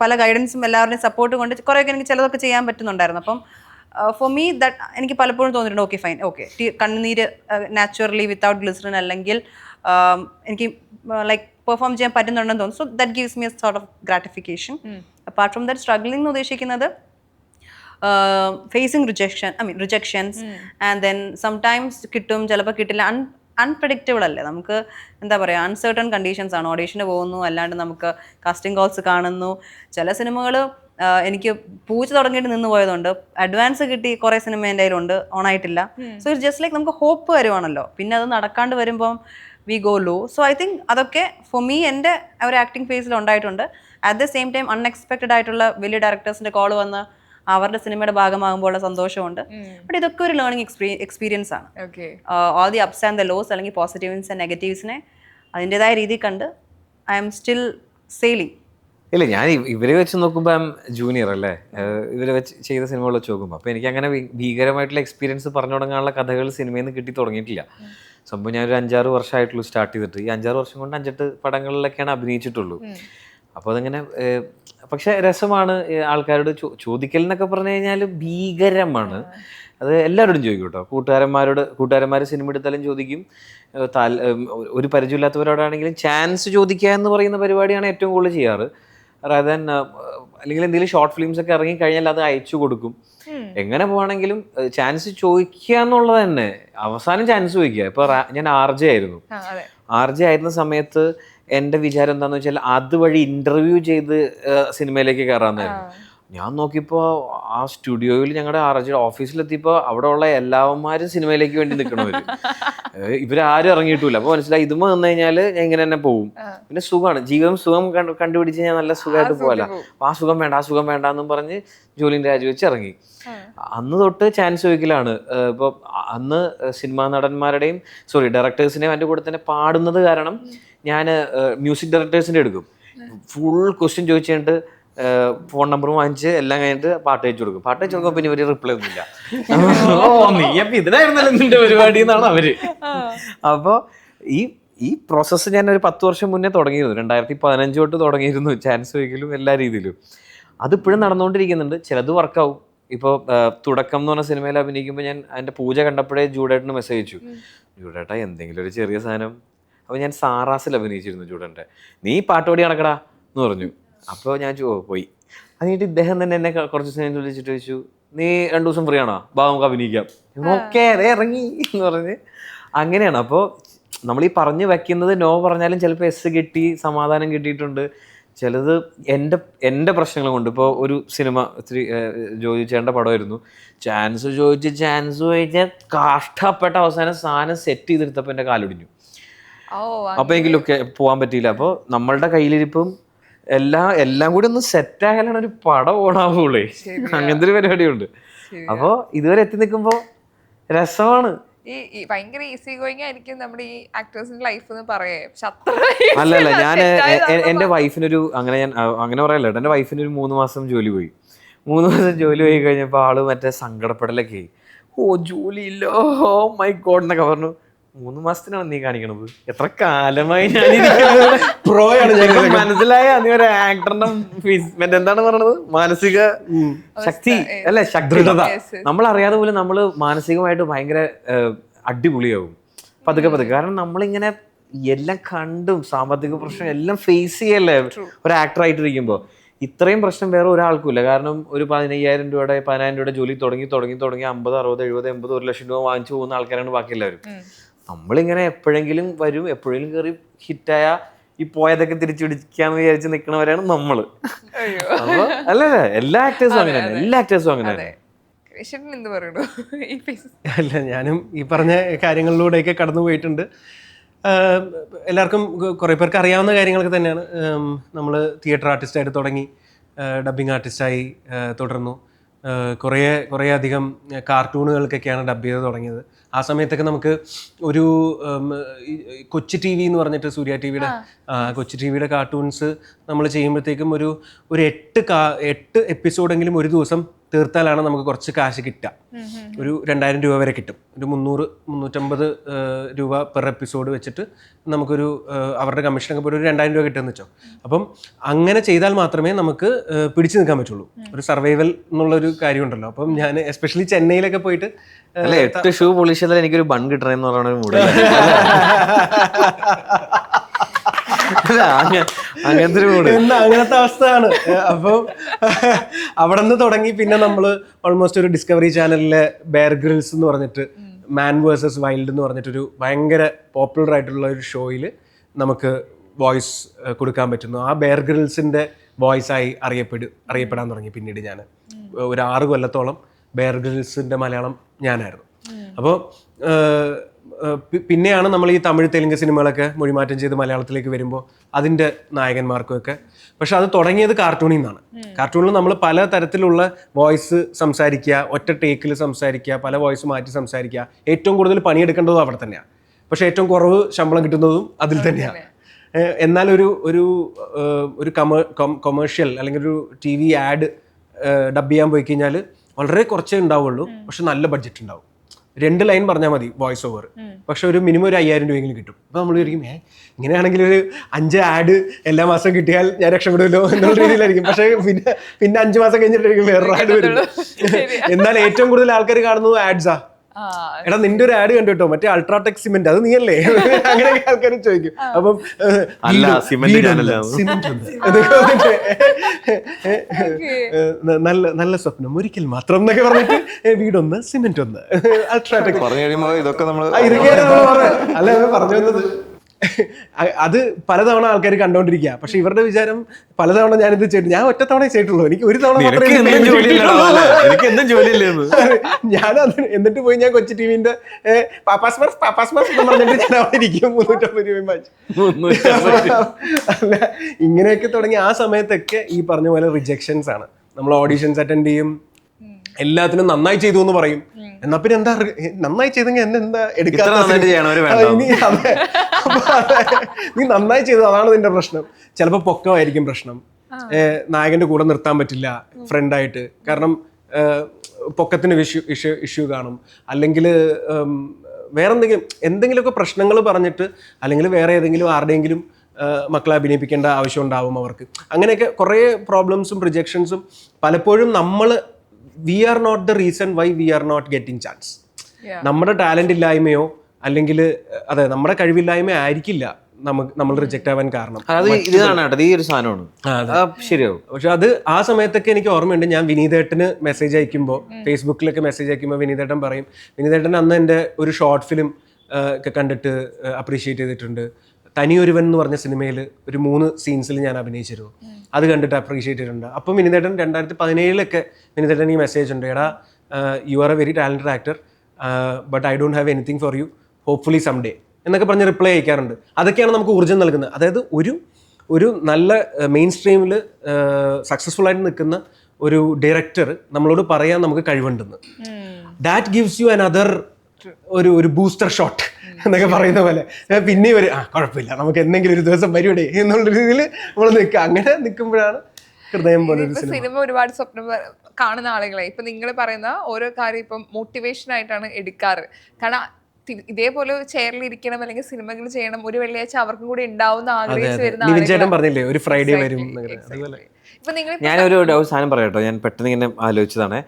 പല ഗൈഡൻസും എല്ലാവരുടെയും സപ്പോർട്ട് കൊണ്ട് കുറേയൊക്കെ എനിക്ക് ചിലതൊക്കെ ചെയ്യാൻ പറ്റുന്നുണ്ടായിരുന്നു. അപ്പം ഫോർ മീ ദാറ്റ് എനിക്ക് പലപ്പോഴും തോന്നിയിട്ടുണ്ട് ഓക്കെ ഫൈൻ, ഓക്കെ കണ്ണുനീര് നാച്ചുറലി വിത്തൗട്ട് ഗ്ലിസറിൻ അല്ലെങ്കിൽ എനിക്ക് ലൈക്ക് പെർഫോം ചെയ്യാൻ പറ്റുന്നുണ്ടെന്ന് തോന്നുന്നു. So that gives me a sort of gratification. Apart from that struggling എന്ന് ഉദ്ദേശിക്കുന്നത് facing rejections and then sometimes കിട്ടും, ചിലപ്പോൾ കിട്ടില്ല. അൺപ്രഡിക്റ്റബിൾ അല്ലേ, നമുക്ക് എന്താ പറയുക, അൺസർട്ടൺ കണ്ടീഷൻസ് ആണ്. ഓഡീഷന് പോകുന്നു, അല്ലാണ്ട് നമുക്ക് കാസ്റ്റിംഗ് കോൾസ് കാണുന്നു. ചില സിനിമകൾ എനിക്ക് പൂച്ച തുടങ്ങിയിട്ട് നിന്ന് പോയതുകൊണ്ട് അഡ്വാൻസ് കിട്ടി കുറേ സിനിമ എൻ്റെ കയ്യിലുണ്ട്, ഓണായിട്ടില്ല. സോ ഇറ്റ് ജസ്റ്റ് ലൈക്ക് നമുക്ക് ഹോപ്പ് വരുവാണല്ലോ, പിന്നെ അത് നടക്കാണ്ട് വരുമ്പം we go low. So I think അതൊക്കെ ഫോർ മീ എൻ്റെ ഒരു ആക്ടിങ് ഫേസിൽ ഉണ്ടായിട്ടുണ്ട്. At the same time unexpected ആയിട്ടുള്ള വലിയ ഡയറക്ടേഴ്സിൻ്റെ കോൾ വന്ന് അവരുടെ സിനിമയുടെ ഭാഗമാകുമ്പോൾ സന്തോഷമുണ്ട്. ബട്ട് ഇതൊക്കെ ഒരു ലേണിംഗ് എക്സ്പീരിയൻസ് ആണ്. All the ups and the lows അല്ലെങ്കിൽ പോസിറ്റീവ്സ് ആൻഡ് നെഗറ്റീവ്സിനെ അതിൻ്റെതായ രീതിയിൽ കണ്ട് ഐ എം സ്റ്റിൽ സെയിലിംഗ്. ഇല്ല, ഞാൻ ഇവരെ വെച്ച് നോക്കുമ്പോൾ ഐ എം ജൂനിയർ അല്ലേ, ഇവരെ വെച്ച് ചെയ്ത സിനിമകൾ വെച്ച് നോക്കുമ്പോൾ. അപ്പോൾ എനിക്ക് അങ്ങനെ ഭീകരമായിട്ടുള്ള എക്സ്പീരിയൻസ് പറഞ്ഞു തുടങ്ങാനുള്ള കഥകൾ സിനിമയിൽ നിന്ന് കിട്ടി തുടങ്ങിയിട്ടില്ല. സംഭവം ഞാനൊരു 5-6 വർഷമായിട്ടുള്ളൂ സ്റ്റാർട്ട് ചെയ്തിട്ട്. ഈ 5-6 വർഷം കൊണ്ട് 5-8 പടങ്ങളിലൊക്കെയാണ് അഭിനയിച്ചിട്ടുള്ളൂ. അപ്പോൾ അതങ്ങനെ പക്ഷെ രസമാണ്. ആൾക്കാരോട് ചോദിക്കൽ എന്നൊക്കെ പറഞ്ഞു കഴിഞ്ഞാൽ ഭീകരമാണ്. അത് എല്ലാവരോടും ചോദിക്കും കേട്ടോ. കൂട്ടുകാരന്മാർ സിനിമ എടുത്താലും ചോദിക്കും. ഒരു പരിചയമില്ലാത്തവരോടാണെങ്കിലും ചാൻസ് ചോദിക്കുക എന്ന് പറയുന്ന പരിപാടിയാണ് ഏറ്റവും കൂടുതൽ ചെയ്യാറ്. അതായത് അല്ലെങ്കിൽ എന്തെങ്കിലും ഷോർട്ട് ഫിലിംസ് ഒക്കെ ഇറങ്ങി കഴിഞ്ഞാൽ അത് അയച്ചു കൊടുക്കും. എങ്ങനെ പോവാണെങ്കിലും ചാൻസ് ചോദിക്കുക എന്നുള്ളത് തന്നെ. അവസാനം ചാൻസ് ചോദിക്കുക. ഇപ്പോൾ ഞാൻ RJ ആയിരുന്നു. RJ ആയിരുന്ന സമയത്ത് എൻ്റെ വിചാരം എന്താണെന്ന് വെച്ചാൽ അതുവഴി ഇൻ്റർവ്യൂ ചെയ്ത് സിനിമയിലേക്ക് കയറാമെന്നായിരുന്നു. ഞാൻ നോക്കിയപ്പോൾ ആ സ്റ്റുഡിയോയിൽ ഞങ്ങളുടെ RJ ഓഫീസിലെത്തിയപ്പോൾ അവിടെ ഉള്ള എല്ലാവന്മാരും സിനിമയിലേക്ക് വേണ്ടി നിൽക്കണവർ. ഇവരാരും ഇറങ്ങിയിട്ടില്ല. അപ്പോൾ മനസ്സിലായി ഇതുമ്പോൾ നിന്ന് കഴിഞ്ഞാൽ ഞാൻ ഇങ്ങനെ തന്നെ പോകും. പിന്നെ സുഖമാണ്, ജീവിതം സുഖം കണ്ടുപിടിച്ച് ഞാൻ നല്ല സുഖമായിട്ട് പോകല. അപ്പോൾ ആ സുഖം വേണ്ട എന്നും പറഞ്ഞ് ജോലിയും രാജിവെച്ച് ഇറങ്ങി. അന്ന് തൊട്ട് ചാൻസ് ചോദിക്കലാണ്. ഇപ്പോൾ അന്ന് സിനിമാ നടന്മാരുടെയും ഡയറക്ടേഴ്സിനെയും എൻ്റെ കൂടെ തന്നെ പാടുന്നത് കാരണം ഞാൻ മ്യൂസിക് ഡയറക്ടേഴ്സിൻ്റെ എടുക്കും. ഫുൾ ക്വസ്റ്റ്യൻ ചോദിച്ചു കഴിഞ്ഞിട്ട് ഫോൺ നമ്പർ വാങ്ങിച്ച് എല്ലാം കഴിഞ്ഞിട്ട് പാട്ട് അയച്ചു കൊടുക്കും. പാട്ട് അയച്ചു കൊടുക്കുമ്പോൾ പിന്നെ ഇവര് റിപ്ലൈ ഒന്നുമില്ല. നീ അപ്പം ഇതിനായിരുന്നല്ലോ നിന്റെ പരിപാടി എന്നാണ് അവര്. അപ്പോൾ ഈ പ്രോസസ്സ് ഞാൻ ഒരു 10 വർഷം മുന്നേ തുടങ്ങിയിരുന്നു. 2015 തൊട്ട് തുടങ്ങിയിരുന്നു ചാൻസ് ചോദിക്കലും എല്ലാ രീതിയിലും. അതിപ്പോഴും നടന്നുകൊണ്ടിരിക്കുന്നുണ്ട്. ചിലത് വർക്കാവും. ഇപ്പോൾ തുടക്കം എന്ന് പറഞ്ഞ സിനിമയിൽ അഭിനയിക്കുമ്പോൾ ഞാൻ അതിൻ്റെ പൂജ കണ്ടപ്പോഴേ ജൂഡേട്ടന് മെസ്സേജ് അയച്ചു. ജൂഡേട്ടാ എന്തെങ്കിലും ഒരു ചെറിയ സാധനം. അപ്പോൾ ഞാൻ സാറാസിൽ അഭിനയിച്ചിരുന്നു ജൂഡൻ്റെ. നീ പാട്ടോടി നടക്കടാ എന്ന് പറഞ്ഞു. അപ്പോൾ ഞാൻ പോയി. അത് കഴിഞ്ഞിട്ട് ഇദ്ദേഹം തന്നെ എന്നെ കുറച്ച് സമയം വിളിച്ചിട്ട് ചോദിച്ചു, നീ 2 ദിവസം ഫ്രീ ആണോ, ബാ നമുക്ക് അഭിനയിക്കാം. ഓക്കെ അതേ ഇറങ്ങി എന്ന് പറഞ്ഞ് അങ്ങനെയാണ്. അപ്പോൾ നമ്മൾ ഈ പറഞ്ഞു വെക്കുന്നത് നോ പറഞ്ഞാലും ചിലപ്പോൾ എസ് കിട്ടി, സമാധാനം കിട്ടിയിട്ടുണ്ട്. ചിലത് എൻ്റെ പ്രശ്നങ്ങൾ കൊണ്ട്. ഇപ്പോൾ ഒരു സിനിമ ഇത്തിരി ചോദിച്ചേണ്ട പടമായിരുന്നു. ചാൻസ് ചോദിച്ച് കഷ്ടപ്പെട്ട അവസാനം സാധനം സെറ്റ് ചെയ്തെടുത്തപ്പോൾ എൻ്റെ കാലൊടിഞ്ഞു. അപ്പോൾ എങ്കിലൊക്കെ പോകാൻ പറ്റിയില്ല. അപ്പോൾ നമ്മളുടെ കയ്യിലിരിപ്പും എല്ലാം കൂടി ഒന്ന് സെറ്റ് ആയാലാണ് ഒരു പടം ഓണാവുള്ളേ. അങ്ങനത്തെ ഒരു പരിപാടിയുണ്ട്. അപ്പോൾ ഇതുവരെ എത്തി നിൽക്കുമ്പോൾ രസമാണ്. ഈ ഭയങ്കര ഈസി ഗോയിങ് ആയിരിക്കും നമ്മുടെ ഈ ആക്ടേഴ്സിന്റെ ലൈഫ് എന്ന് പറയാം. അല്ലല്ല, ഞാൻ എൻ്റെ വൈഫിനൊരു അങ്ങനെ പറയല്ലോ, എൻ്റെ വൈഫിന് ഒരു 3 മാസം ജോലി പോയി. 3 മാസം ജോലി പോയി കഴിഞ്ഞപ്പോൾ ആള് മറ്റേ സങ്കടപ്പെടലൊക്കെ, ജോലിയില്ല, മൈ ഗോഡ് എന്നൊക്കെ പറഞ്ഞു. 3 മാസത്തിനാണ് നീ കാണിക്കണത്, എത്ര കാലമായി ഞാൻ മനസ്സിലായ നീ ഒരു ആക്ടറിന്റെ എന്താണ് പറയണത്, മാനസിക ശക്തി അല്ലെ, ദൃഢത. നമ്മൾ അറിയാതെ പോലും നമ്മള് മാനസികമായിട്ട് ഭയങ്കര അടിപൊളിയാവും പതുക്കെ. കാരണം നമ്മളിങ്ങനെ എല്ലാം കണ്ടും സാമ്പത്തിക പ്രശ്നം എല്ലാം ഫേസ് ചെയ്യല്ലേ ഒരു ആക്ടർ ആയിട്ടിരിക്കുമ്പോ. ഇത്രയും പ്രശ്നം വേറെ ഒരാൾക്കും ഇല്ല. കാരണം ഒരു 15,000 രൂപയുടെ 10,000 രൂപയുടെ ജോലി തുടങ്ങി 50, 60, 70, 80, 1 ലക്ഷം രൂപ വാങ്ങിച്ചു പോകുന്ന ആൾക്കാരാണ് ബാക്കി എല്ലാവരും. നമ്മളിങ്ങനെ എപ്പോഴെങ്കിലും വരും, എപ്പോഴെങ്കിലും കയറി ഹിറ്റായ ഈ പോയതൊക്കെ തിരിച്ചു പിടിക്കാന്ന് വിചാരിച്ച് നിൽക്കണവരാണ് നമ്മള്. അപ്പൊ അല്ലല്ലേ, എല്ലാ ആക്ടേഴ്സും അങ്ങനെ. അല്ല, ഞാനും ഈ പറഞ്ഞ കാര്യങ്ങളിലൂടെയൊക്കെ കടന്നു പോയിട്ടുണ്ട്. എല്ലാവർക്കും കുറേ പേർക്ക് അറിയാവുന്ന കാര്യങ്ങളൊക്കെ തന്നെയാണ്. നമ്മൾ തിയേറ്റർ ആർട്ടിസ്റ്റായിട്ട് തുടങ്ങി, ഡബ്ബിങ് ആർട്ടിസ്റ്റായി തുടർന്നു. കുറേ അധികം കാർട്ടൂണുകൾക്കൊക്കെയാണ് ഡബ് ചെയ്ത് തുടങ്ങിയത്. ആ സമയത്തൊക്കെ നമുക്ക് ഒരു കൊച്ചു ടി വി എന്ന് പറഞ്ഞിട്ട് സൂര്യ ടി വിയുടെ കൊച്ചു ടി വിയുടെ കാർട്ടൂൺസ് നമ്മൾ ചെയ്യുമ്പോഴത്തേക്കും ഒരു 8 എപ്പിസോഡെങ്കിലും ഒരു ദിവസം തീർത്താലാണ് നമുക്ക് കുറച്ച് കാശ് കിട്ടുക. ഒരു 2000 രൂപ വരെ കിട്ടും. ഒരു 300-350 രൂപ പെർ എപ്പിസോഡ് വെച്ചിട്ട് നമുക്കൊരു അവരുടെ കമ്മീഷനൊക്കെ പോയി ഒരു 2000 രൂപ കിട്ടുമെന്ന് വെച്ചോ. അപ്പം അങ്ങനെ ചെയ്താൽ മാത്രമേ നമുക്ക് പിടിച്ചു നിൽക്കാൻ പറ്റുള്ളൂ. ഒരു സർവൈവൽ എന്നുള്ളൊരു കാര്യമുണ്ടല്ലോ. അപ്പം ഞാൻ എസ്പെഷ്യലി ചെന്നൈയിലൊക്കെ പോയിട്ട് 8 ഷൂ പോളിഷ് ചെയ്താൽ എനിക്കൊരു ബൺ കിട്ടണമെന്ന് പറയുന്ന മൂഡ്. അങ്ങനത്തെ അവസ്ഥയാണ്. അപ്പോൾ അവിടെ നിന്ന് തുടങ്ങി പിന്നെ നമ്മൾ ഓൾമോസ്റ്റ് ഒരു ഡിസ്കവറി ചാനലിലെ ബെയർ ഗ്രിൽസ് എന്ന് പറഞ്ഞിട്ട് മാൻ വേഴ്സസ് വൈൽഡ് എന്ന് പറഞ്ഞിട്ടൊരു ഭയങ്കര പോപ്പുലർ ആയിട്ടുള്ള ഒരു ഷോയിൽ നമുക്ക് വോയിസ് കൊടുക്കാൻ പറ്റുന്നു. ആ ബെയർ ഗ്രിൽസിൻ്റെ വോയിസായി അറിയപ്പെടാൻ തുടങ്ങി. പിന്നീട് ഞാൻ ഒരു 6 കൊല്ലത്തോളം ബെയർ ഗ്രിൽസിൻ്റെ മലയാളം ഞാനായിരുന്നു. അപ്പോൾ പിന്നെയാണ് നമ്മൾ ഈ തമിഴ് തെലുങ്ക് സിനിമകളൊക്കെ മൊഴിമാറ്റം ചെയ്ത് മലയാളത്തിലേക്ക് വരുമ്പോൾ അതിൻ്റെ നായകന്മാർക്കുമൊക്കെ. പക്ഷെ അത് തുടങ്ങിയത് കാർട്ടൂണിൽ നിന്നാണ്. കാർട്ടൂണിൽ നമ്മൾ പല തരത്തിലുള്ള വോയിസ് സംസാരിക്കുക, ഒറ്റ ടേക്കിൽ സംസാരിക്കുക, പല വോയിസ് മാറ്റി സംസാരിക്കുക. ഏറ്റവും കൂടുതൽ പണിയെടുക്കേണ്ടതും അവിടെ തന്നെയാണ്. പക്ഷെ ഏറ്റവും കുറവ് ശമ്പളം കിട്ടുന്നതും അതിൽ തന്നെയാണ്. എന്നാൽ ഒരു കൊമേഴ്ഷ്യൽ അല്ലെങ്കിൽ ഒരു ടി വി ആഡ് ഡബ് ചെയ്യാൻ പോയി കഴിഞ്ഞാൽ വളരെ കുറച്ചേ ഉണ്ടാവുള്ളൂ, പക്ഷെ നല്ല ബഡ്ജറ്റ് ഉണ്ടാവും. 2 ലൈൻ പറഞ്ഞാൽ മതി വോയിസ് ഓവർ, പക്ഷെ ഒരു മിനിമം ഒരു 5000 രൂപയെങ്കിലും കിട്ടും. അപ്പോൾ നമ്മൾ വിചാരിക്കും ഇങ്ങനെയാണെങ്കിൽ ഒരു 5 ആഡ് എല്ലാ മാസം കിട്ടിയാൽ ഞാൻ രക്ഷപ്പെടുമല്ലോ എന്നുള്ള രീതിയിലായിരിക്കും. പക്ഷേ പിന്നെ 5 മാസം കഴിഞ്ഞിട്ടായിരിക്കും വേറൊരു ആഡ് വരുന്നത്. എന്നാൽ ഏറ്റവും കൂടുതൽ ആൾക്കാർ കാണുന്നത് ആഡ്സാ. എടാ നിന്റെ ഒരു ആഡ് കണ്ടു കേട്ടോ, മറ്റേ അൾട്രാടെക് സിമെന്റ്, അത് നീയല്ലേ? അങ്ങനെയൊക്കെ ആൾക്കാർ ചോദിക്കും. അപ്പം നല്ല സ്വപ്നം ഒരിക്കൽ മാത്രം എന്നൊക്കെ പറഞ്ഞിട്ട് വീടൊന്ന് സിമെന്റ് ഒന്ന് അൾട്രാടെക് പറഞ്ഞു കഴിയുമ്പോൾ ഇതൊക്കെ നമ്മൾ അല്ല പറഞ്ഞു വന്നത്. അത് പലതവണ ആൾക്കാർ കണ്ടോണ്ടിരിക്കുക. പക്ഷെ ഇവരുടെ വിചാരം പലതവണ ഞാനിത് ചെയ്തു. ഞാൻ ഒറ്റ തവണ ചെയ്തിട്ടുള്ളൂ. എനിക്ക് ഒരു തവണ ഞാൻ എന്നിട്ട് പോയി ഞാൻ കൊച്ചു ടിവിന്റെ പാപ്പാസ് എന്ന് പറഞ്ഞിട്ട് ഞാൻ അവിടെ ഇരിക്കും 350 രൂപ. അല്ല ഇങ്ങനെയൊക്കെ തുടങ്ങി ആ സമയത്തൊക്കെ ഈ പറഞ്ഞ പോലെ റിജക്ഷൻസ് ആണ്. നമ്മൾ ഓഡീഷൻസ് അറ്റൻഡ് ചെയ്യും, എല്ലാത്തിനും നന്നായി ചെയ്തു എന്ന് പറയും. എന്നാ പിന്നെ എന്താ നന്നായി ചെയ്തെങ്കിൽ എന്താ എടുക്കാത്ത നീ നന്നായി ചെയ്തു, അതാണ് നിന്റെ പ്രശ്നം. ചിലപ്പോൾ പൊക്കമായിരിക്കും പ്രശ്നം. നായകന്റെ കൂടെ നിർത്താൻ പറ്റില്ല ഫ്രണ്ടായിട്ട്, കാരണം പൊക്കത്തിന് ഇഷ്യൂ കാണും. അല്ലെങ്കിൽ വേറെ എന്തെങ്കിലുമൊക്കെ പ്രശ്നങ്ങൾ പറഞ്ഞിട്ട്, അല്ലെങ്കിൽ വേറെ ഏതെങ്കിലും ആരുടെയെങ്കിലും മക്കളെ അഭിനയിപ്പിക്കേണ്ട ആവശ്യം ഉണ്ടാവും അവർക്ക്. അങ്ങനെയൊക്കെ കുറേ പ്രോബ്ലംസും റിജക്ഷൻസും പലപ്പോഴും we are not the reason why we are not getting chance. നമ്മുടെ ടാലന്റ് ഇല്ലായ്മയോ അല്ലെങ്കിൽ അതെ നമ്മുടെ കഴിവില്ലായ്മ ആയിരിക്കില്ല നമ്മൾ റിജക്ട് ആവാൻ കാരണം. പക്ഷെ അത് ആ സമയത്തൊക്കെ എനിക്ക് ഓർമ്മയുണ്ട്. ഞാൻ വിനീതേട്ടന് മെസ്സേജ് അയക്കുമ്പോൾ, ഫേസ്ബുക്കിലൊക്കെ മെസ്സേജ് അയക്കുമ്പോൾ വിനീതേട്ടൻ പറയും, വിനീതേട്ടൻ അന്ന് എൻ്റെ ഒരു ഷോർട്ട് ഫിലിം ഒക്കെ കണ്ടിട്ട് അപ്രീഷിയേറ്റ് ചെയ്തിട്ടുണ്ട്. തനിയൊരുവൻ എന്ന് പറഞ്ഞ സിനിമയിൽ ഒരു 3 സീൻസിൽ ഞാൻ അഭിനയിച്ചിരുന്നു. അത് കണ്ടിട്ട് അപ്രീഷിയേറ്റ് ചെയ്തിട്ടുണ്ട്. അപ്പം വിനീതേട്ടൻ 2017 വിനീതേട്ടൻ ഈ മെസ്സേജ് ഉണ്ട്, എടാ you are a very talented actor but I don't have anything for you, hopefully some day എന്നൊക്കെ പറഞ്ഞ് റിപ്ലൈ അയക്കാറുണ്ട്. അതൊക്കെയാണ് നമുക്ക് ഊർജ്ജം നൽകുന്നത്. അതായത് ഒരു നല്ല മെയിൻ സ്ട്രീമിൽ സക്സസ്ഫുൾ ആയിട്ട് നിൽക്കുന്ന ഒരു ഡയറക്ടർ നമ്മളോട് പറയാൻ നമുക്ക് കഴിവുണ്ടെന്ന്. ദാറ്റ് ഗിവ്സ് യു അനദർ ഒരു ബൂസ്റ്റർ ഷോട്ട് എന്നൊക്കെ പറയുന്ന പോലെ. പിന്നെ കുഴപ്പമില്ല, നമുക്ക് എന്തെങ്കിലും ഒരു ദിവസം വരുവിടെ എന്നുള്ള രീതിയിൽ നമ്മൾ നിൽക്കുക. അങ്ങനെ നിൽക്കുമ്പോഴാണ് ഹൃദയം പോലെ ഒരു സിനിമ ഒരുപാട് സ്വപ്നം കാണുന്ന ആളുകളെ ഇപ്പൊ നിങ്ങൾ പറയുന്ന ഓരോ കാര്യം ഇപ്പം മോട്ടിവേഷൻ ആയിട്ടാണ് എടുക്കാറ്. കാരണം ഇതേപോലെ ചെയറിൽ ഇരിക്കണം അല്ലെങ്കിൽ സിനിമകൾ ചെയ്യണം, ഒരു വെള്ളിയാഴ്ച അവർക്കും കൂടി ഉണ്ടാവുന്ന ആഗ്രഹിച്ചു വരുന്ന പറഞ്ഞില്ലേ ഒരു ഫ്രൈഡേ വരും. ഞാനൊരു സാധനം പറയാട്ടോ, ഞാൻ പെട്ടെന്ന് ഇങ്ങനെ ആലോചിച്ചതാണ്.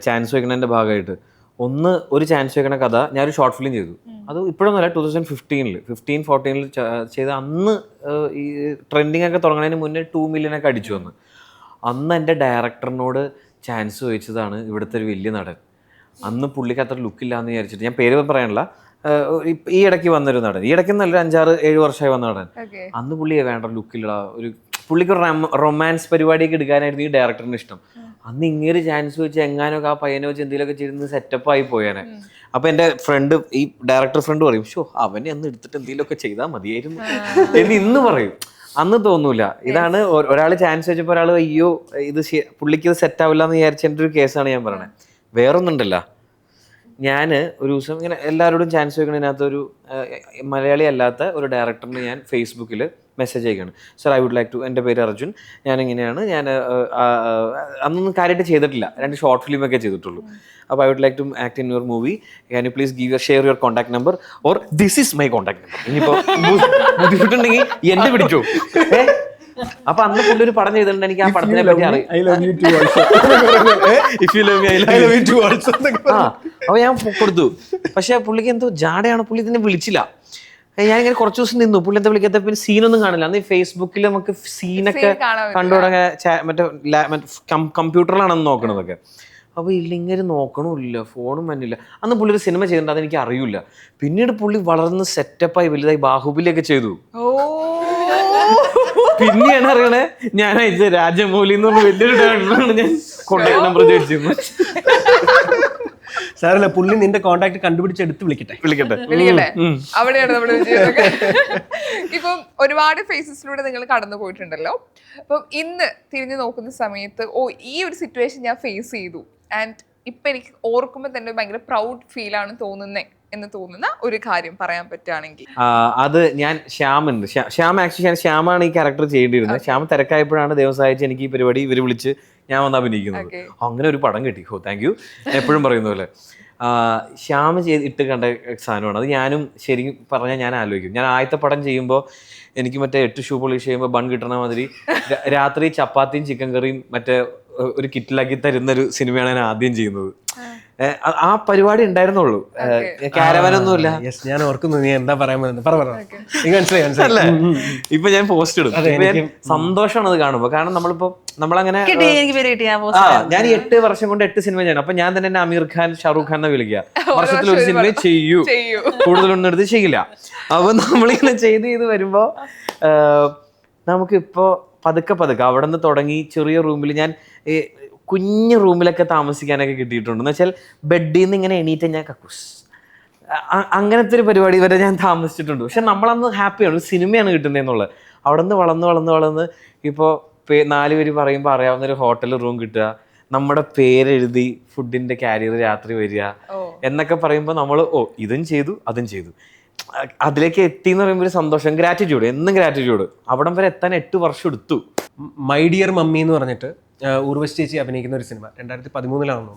ചാൻസ് വെക്കണതിന്റെ ഭാഗമായിട്ട് ഒരു ചാൻസ് വെക്കണ കഥ ഞാനൊരു ഷോർട്ട് ഫിലിം ചെയ്തു. അത് ഇപ്പോഴൊന്നുമല്ല, 2015-14 ചെയ്ത അന്ന് ഈ ട്രെൻഡിങ് ഒക്കെ തുടങ്ങുന്നതിന് മുന്നേ 2 million ഒക്കെ അടിച്ചു വന്ന്. അന്ന് എൻ്റെ ഡയറക്ടറിനോട് ചാൻസ് ചോദിച്ചതാണ് ഇവിടുത്തെ ഒരു വലിയ നടൻ. അന്ന് പുള്ളിക്ക് അത്ര ലുക്കില്ലാന്ന് വിചാരിച്ചിട്ട്, ഞാൻ പേര് പറയാനില്ല, ഈ ഇടയ്ക്ക് വന്നൊരു നടൻ, ഈ ഇടയ്ക്ക് നല്ല 5-6-7 വർഷമായി വന്ന നടൻ. അന്ന് പുള്ളിയെ വേണ്ട ലുക്കില്ല, പുള്ളിക്ക് ഒരു റൊമാൻസ് പരിപാടിയൊക്കെ എടുക്കാനായിരുന്നു ഈ ഡയറക്ടറിന് ഇഷ്ടം. അന്ന് ഇങ്ങനെ ചാൻസ് വെച്ച് എങ്ങാനൊക്കെ ആ പയ്യനെ വെച്ച് എന്തെങ്കിലുമൊക്കെ ചെയ്ത് സെറ്റപ്പ് ആയി പോയാനെ. അപ്പൊ എന്റെ ഫ്രണ്ട്, ഈ ഡയറക്ടർ ഫ്രണ്ട് പറയും, ഷോ അവനെ അന്ന് എടുത്തിട്ട് എന്തെങ്കിലുമൊക്കെ ചെയ്താൽ മതിയായിരുന്നു എന്ന് ഇന്ന് പറയും. അന്ന് തോന്നൂല. ഇതാണ് ഒരാൾ ചാൻസ് വെച്ചപ്പോൾ ഒരാൾ അയ്യോ ഇത് പുള്ളിക്ക് ഇത് സെറ്റ് ആവില്ല എന്ന് വിചാരിച്ചതിൻ്റെ ഒരു കേസാണ് ഞാൻ പറയണത്. വേറൊന്നുണ്ടല്ല, ഞാൻ ഒരു ദിവസം ഇങ്ങനെ എല്ലാവരോടും ചാൻസ് വെക്കണതിനകത്തൊരു മലയാളി അല്ലാത്ത ഒരു ഡയറക്ടറിന് ഞാൻ ഫേസ്ബുക്കിൽ മെസ്സേജ് അയക്കുകയാണ്. Sir, I would like to, എൻ്റെ പേര് അർജുൻ, ഞാനിങ്ങനെയാണ്, ഞാൻ അന്നൊന്നും കാര്യമായിട്ട് ചെയ്തിട്ടില്ല, 2 ഷോർട്ട് ഫിലിമൊക്കെ ചെയ്തിട്ടുള്ളൂ. അപ്പോൾ I would like to act in your movie, can you please share your contact number or this is my contact number. ഇനിയിപ്പോൾ ബുദ്ധിമുട്ടുണ്ടെങ്കിൽ എന്നെ പിടിച്ചു. അപ്പൊ അന്ന് പുള്ളി ഒരു പടം ചെയ്തിട്ടുണ്ട്, എനിക്ക് ആ പടത്തിനെ പറ്റി അറിയാം. അപ്പൊ ഞാൻ കൊടുത്തു. പക്ഷെ പുള്ളിക്ക് എന്തോ ജാടയാണ്, പുള്ളി ഇതിനെ വിളിച്ചില്ല. ഞാനിങ്ങനെ കുറച്ച് ദിവസം നിന്നു, പുള്ളി എന്താ വിളിക്കാത്ത, പിന്നെ സീനൊന്നും കാണില്ല. അന്ന് ഈ ഫേസ്ബുക്കിൽ നമുക്ക് സീനൊക്കെ കണ്ടു തുടങ്ങിയ മറ്റേ കമ്പ്യൂട്ടറിലാണെന്ന് നോക്കണതൊക്കെ. അപ്പോൾ ഇല്ലിങ്ങനെ നോക്കണമില്ല, ഫോണും മഞ്ഞില്ല. അന്ന് പുള്ളി ഒരു സിനിമ ചെയ്തിട്ടുണ്ട്, അതെനിക്ക് അറിയില്ല. പിന്നീട് പുള്ളി വളർന്ന് സെറ്റപ്പായി വലുതായി ബാഹുബലിയൊക്കെ ചെയ്തു. പിന്നെയാണ് അറിയണേ ഞാൻ അയച്ച രാജമൗലി എന്ന് പറഞ്ഞ വലിയൊരു ഡയറക്ടറാണ് ഞാൻ കോൺടാക്ട് നമ്പർ ചോദിച്ചിരുന്നത്. സാറല്ല, പുള്ളി നിന്റെ കോൺടാക്ട് കണ്ടുപിടിച്ച് എടുത്ത് വിളിക്കട്ടെ. അവിടെയാണ് നമ്മുടെ വിജയമൊക്കെ. ഇപ്പം ഒരുപാട് ഫേസസിലൂടെ നിങ്ങൾ കടന്നു പോയിട്ടുണ്ടല്ലോ. അപ്പം ഇന്ന് തിരിഞ്ഞു നോക്കുന്ന സമയത്ത് ഈ ഒരു സിറ്റുവേഷൻ ഞാൻ ഫേസ് ചെയ്തു, ആൻഡ് ഇപ്പൊ എനിക്ക് ഓർക്കുമ്പോൾ തന്നെ ഭയങ്കര പ്രൗഡ് ഫീൽ ആണ് എന്ന് തോന്നുന്ന ഒരു കാര്യം പറയാൻ പറ്റുകയാണെങ്കിൽ അത് ഞാൻ ശ്യാമുണ്ട്. ശ്യാം ആക്ച്വലി ശ്യാമാണ് ഈ ക്യാരക്ടർ ചെയ്യേണ്ടിയിരുന്നത്. ശ്യാം തിരക്കായപ്പോഴാണ് ദൈവം സഹായിച്ച് എനിക്ക് ഈ പരിപാടി ഇവർ വിളിച്ച് ഞാൻ വന്ന് അഭിനയിക്കുന്നത്. അങ്ങനെ ഒരു പടം കിട്ടി. Thank you. എപ്പോഴും പറയുന്ന പോലെ ശ്യാം ഇട്ട് കണ്ട സാധനമാണ് അത്. ഞാനും ശരിക്കും പറഞ്ഞാൽ ഞാൻ ആലോചിക്കും, ഞാൻ ആദ്യത്തെ പടം ചെയ്യുമ്പോൾ എനിക്ക് മറ്റേ 8 ഷൂ പോളിഷ് ചെയ്യുമ്പോൾ ബൺ കിട്ടണ മാതിരി രാത്രി ചപ്പാത്തിയും ചിക്കൻ കറിയും മറ്റേ ഒരു കിറ്റിലാക്കി തരുന്നൊരു സിനിമയാണ് ഞാൻ ആദ്യം ചെയ്യുന്നത്. ആ പരിപാടി ഉണ്ടായിരുന്നുള്ളൂ, കാരവനൊന്നുമില്ല. ഞാൻ ഓർക്കുന്നു നീ എന്താ പറയാൻ ഇപ്പൊ ഞാൻ പോസ്റ്റ് ഇടും. സന്തോഷമാണ് അത് കാണുമ്പോ. കാരണം നമ്മളങ്ങനെ ഞാൻ 8 വർഷം കൊണ്ട് 8 സിനിമ ചെയ്യണം. അപ്പൊ ഞാൻ തന്നെ എന്നെ അമീർ ഖാൻ, ഷാറൂഖ് ഖാൻ വിളിക്കുക. വർഷത്തിൽ ഒരു സിനിമ ചെയ്യൂ, കൂടുതലൊന്നും എടുത്ത് ചെയ്യില്ല. അപ്പൊ നമ്മളിങ്ങനെ ചെയ്ത് വരുമ്പോ നമുക്കിപ്പോ പതുക്കെ അവിടെ നിന്ന് തുടങ്ങി ചെറിയ റൂമിൽ ഞാൻ കുഞ്ഞു റൂമിലൊക്കെ താമസിക്കാനൊക്കെ കിട്ടിയിട്ടുണ്ട്. എന്ന് വെച്ചാൽ ബെഡിൽ നിന്ന് ഇങ്ങനെ എണീറ്റ് ഞാൻ കക്കൂസ്, അങ്ങനത്തെ ഒരു പരിപാടി വരെ ഞാൻ താമസിച്ചിട്ടുണ്ട്. പക്ഷെ നമ്മളന്ന് ഹാപ്പിയാണ്, സിനിമയാണ് കിട്ടുന്നതെന്നുള്ളത്. അവിടെ നിന്ന് വളർന്ന് ഇപ്പോൾ 4 പേര് പറയുമ്പോൾ അറിയാവുന്നൊരു ഹോട്ടൽ റൂം കിട്ടുക, നമ്മുടെ പേരെഴുതി ഫുഡിന്റെ കാരിയർ രാത്രി വരിക എന്നൊക്കെ പറയുമ്പോൾ നമ്മൾ ഇതും ചെയ്തു അതും ചെയ്തു, അതിലേക്ക് എത്തി എന്ന് പറയുമ്പോൾ ഒരു സന്തോഷം, ഗ്രാറ്റിറ്റ്യൂഡ്, എന്നും ഗ്രാറ്റിറ്റ്യൂഡ്. അവിടം വരെ എത്താൻ 8 വർഷം എടുത്തു. മൈ ഡിയർ മമ്മി എന്ന് പറഞ്ഞിട്ട് ഊർവശി ചേച്ചി അഭിനയിക്കുന്ന ഒരു സിനിമ 2013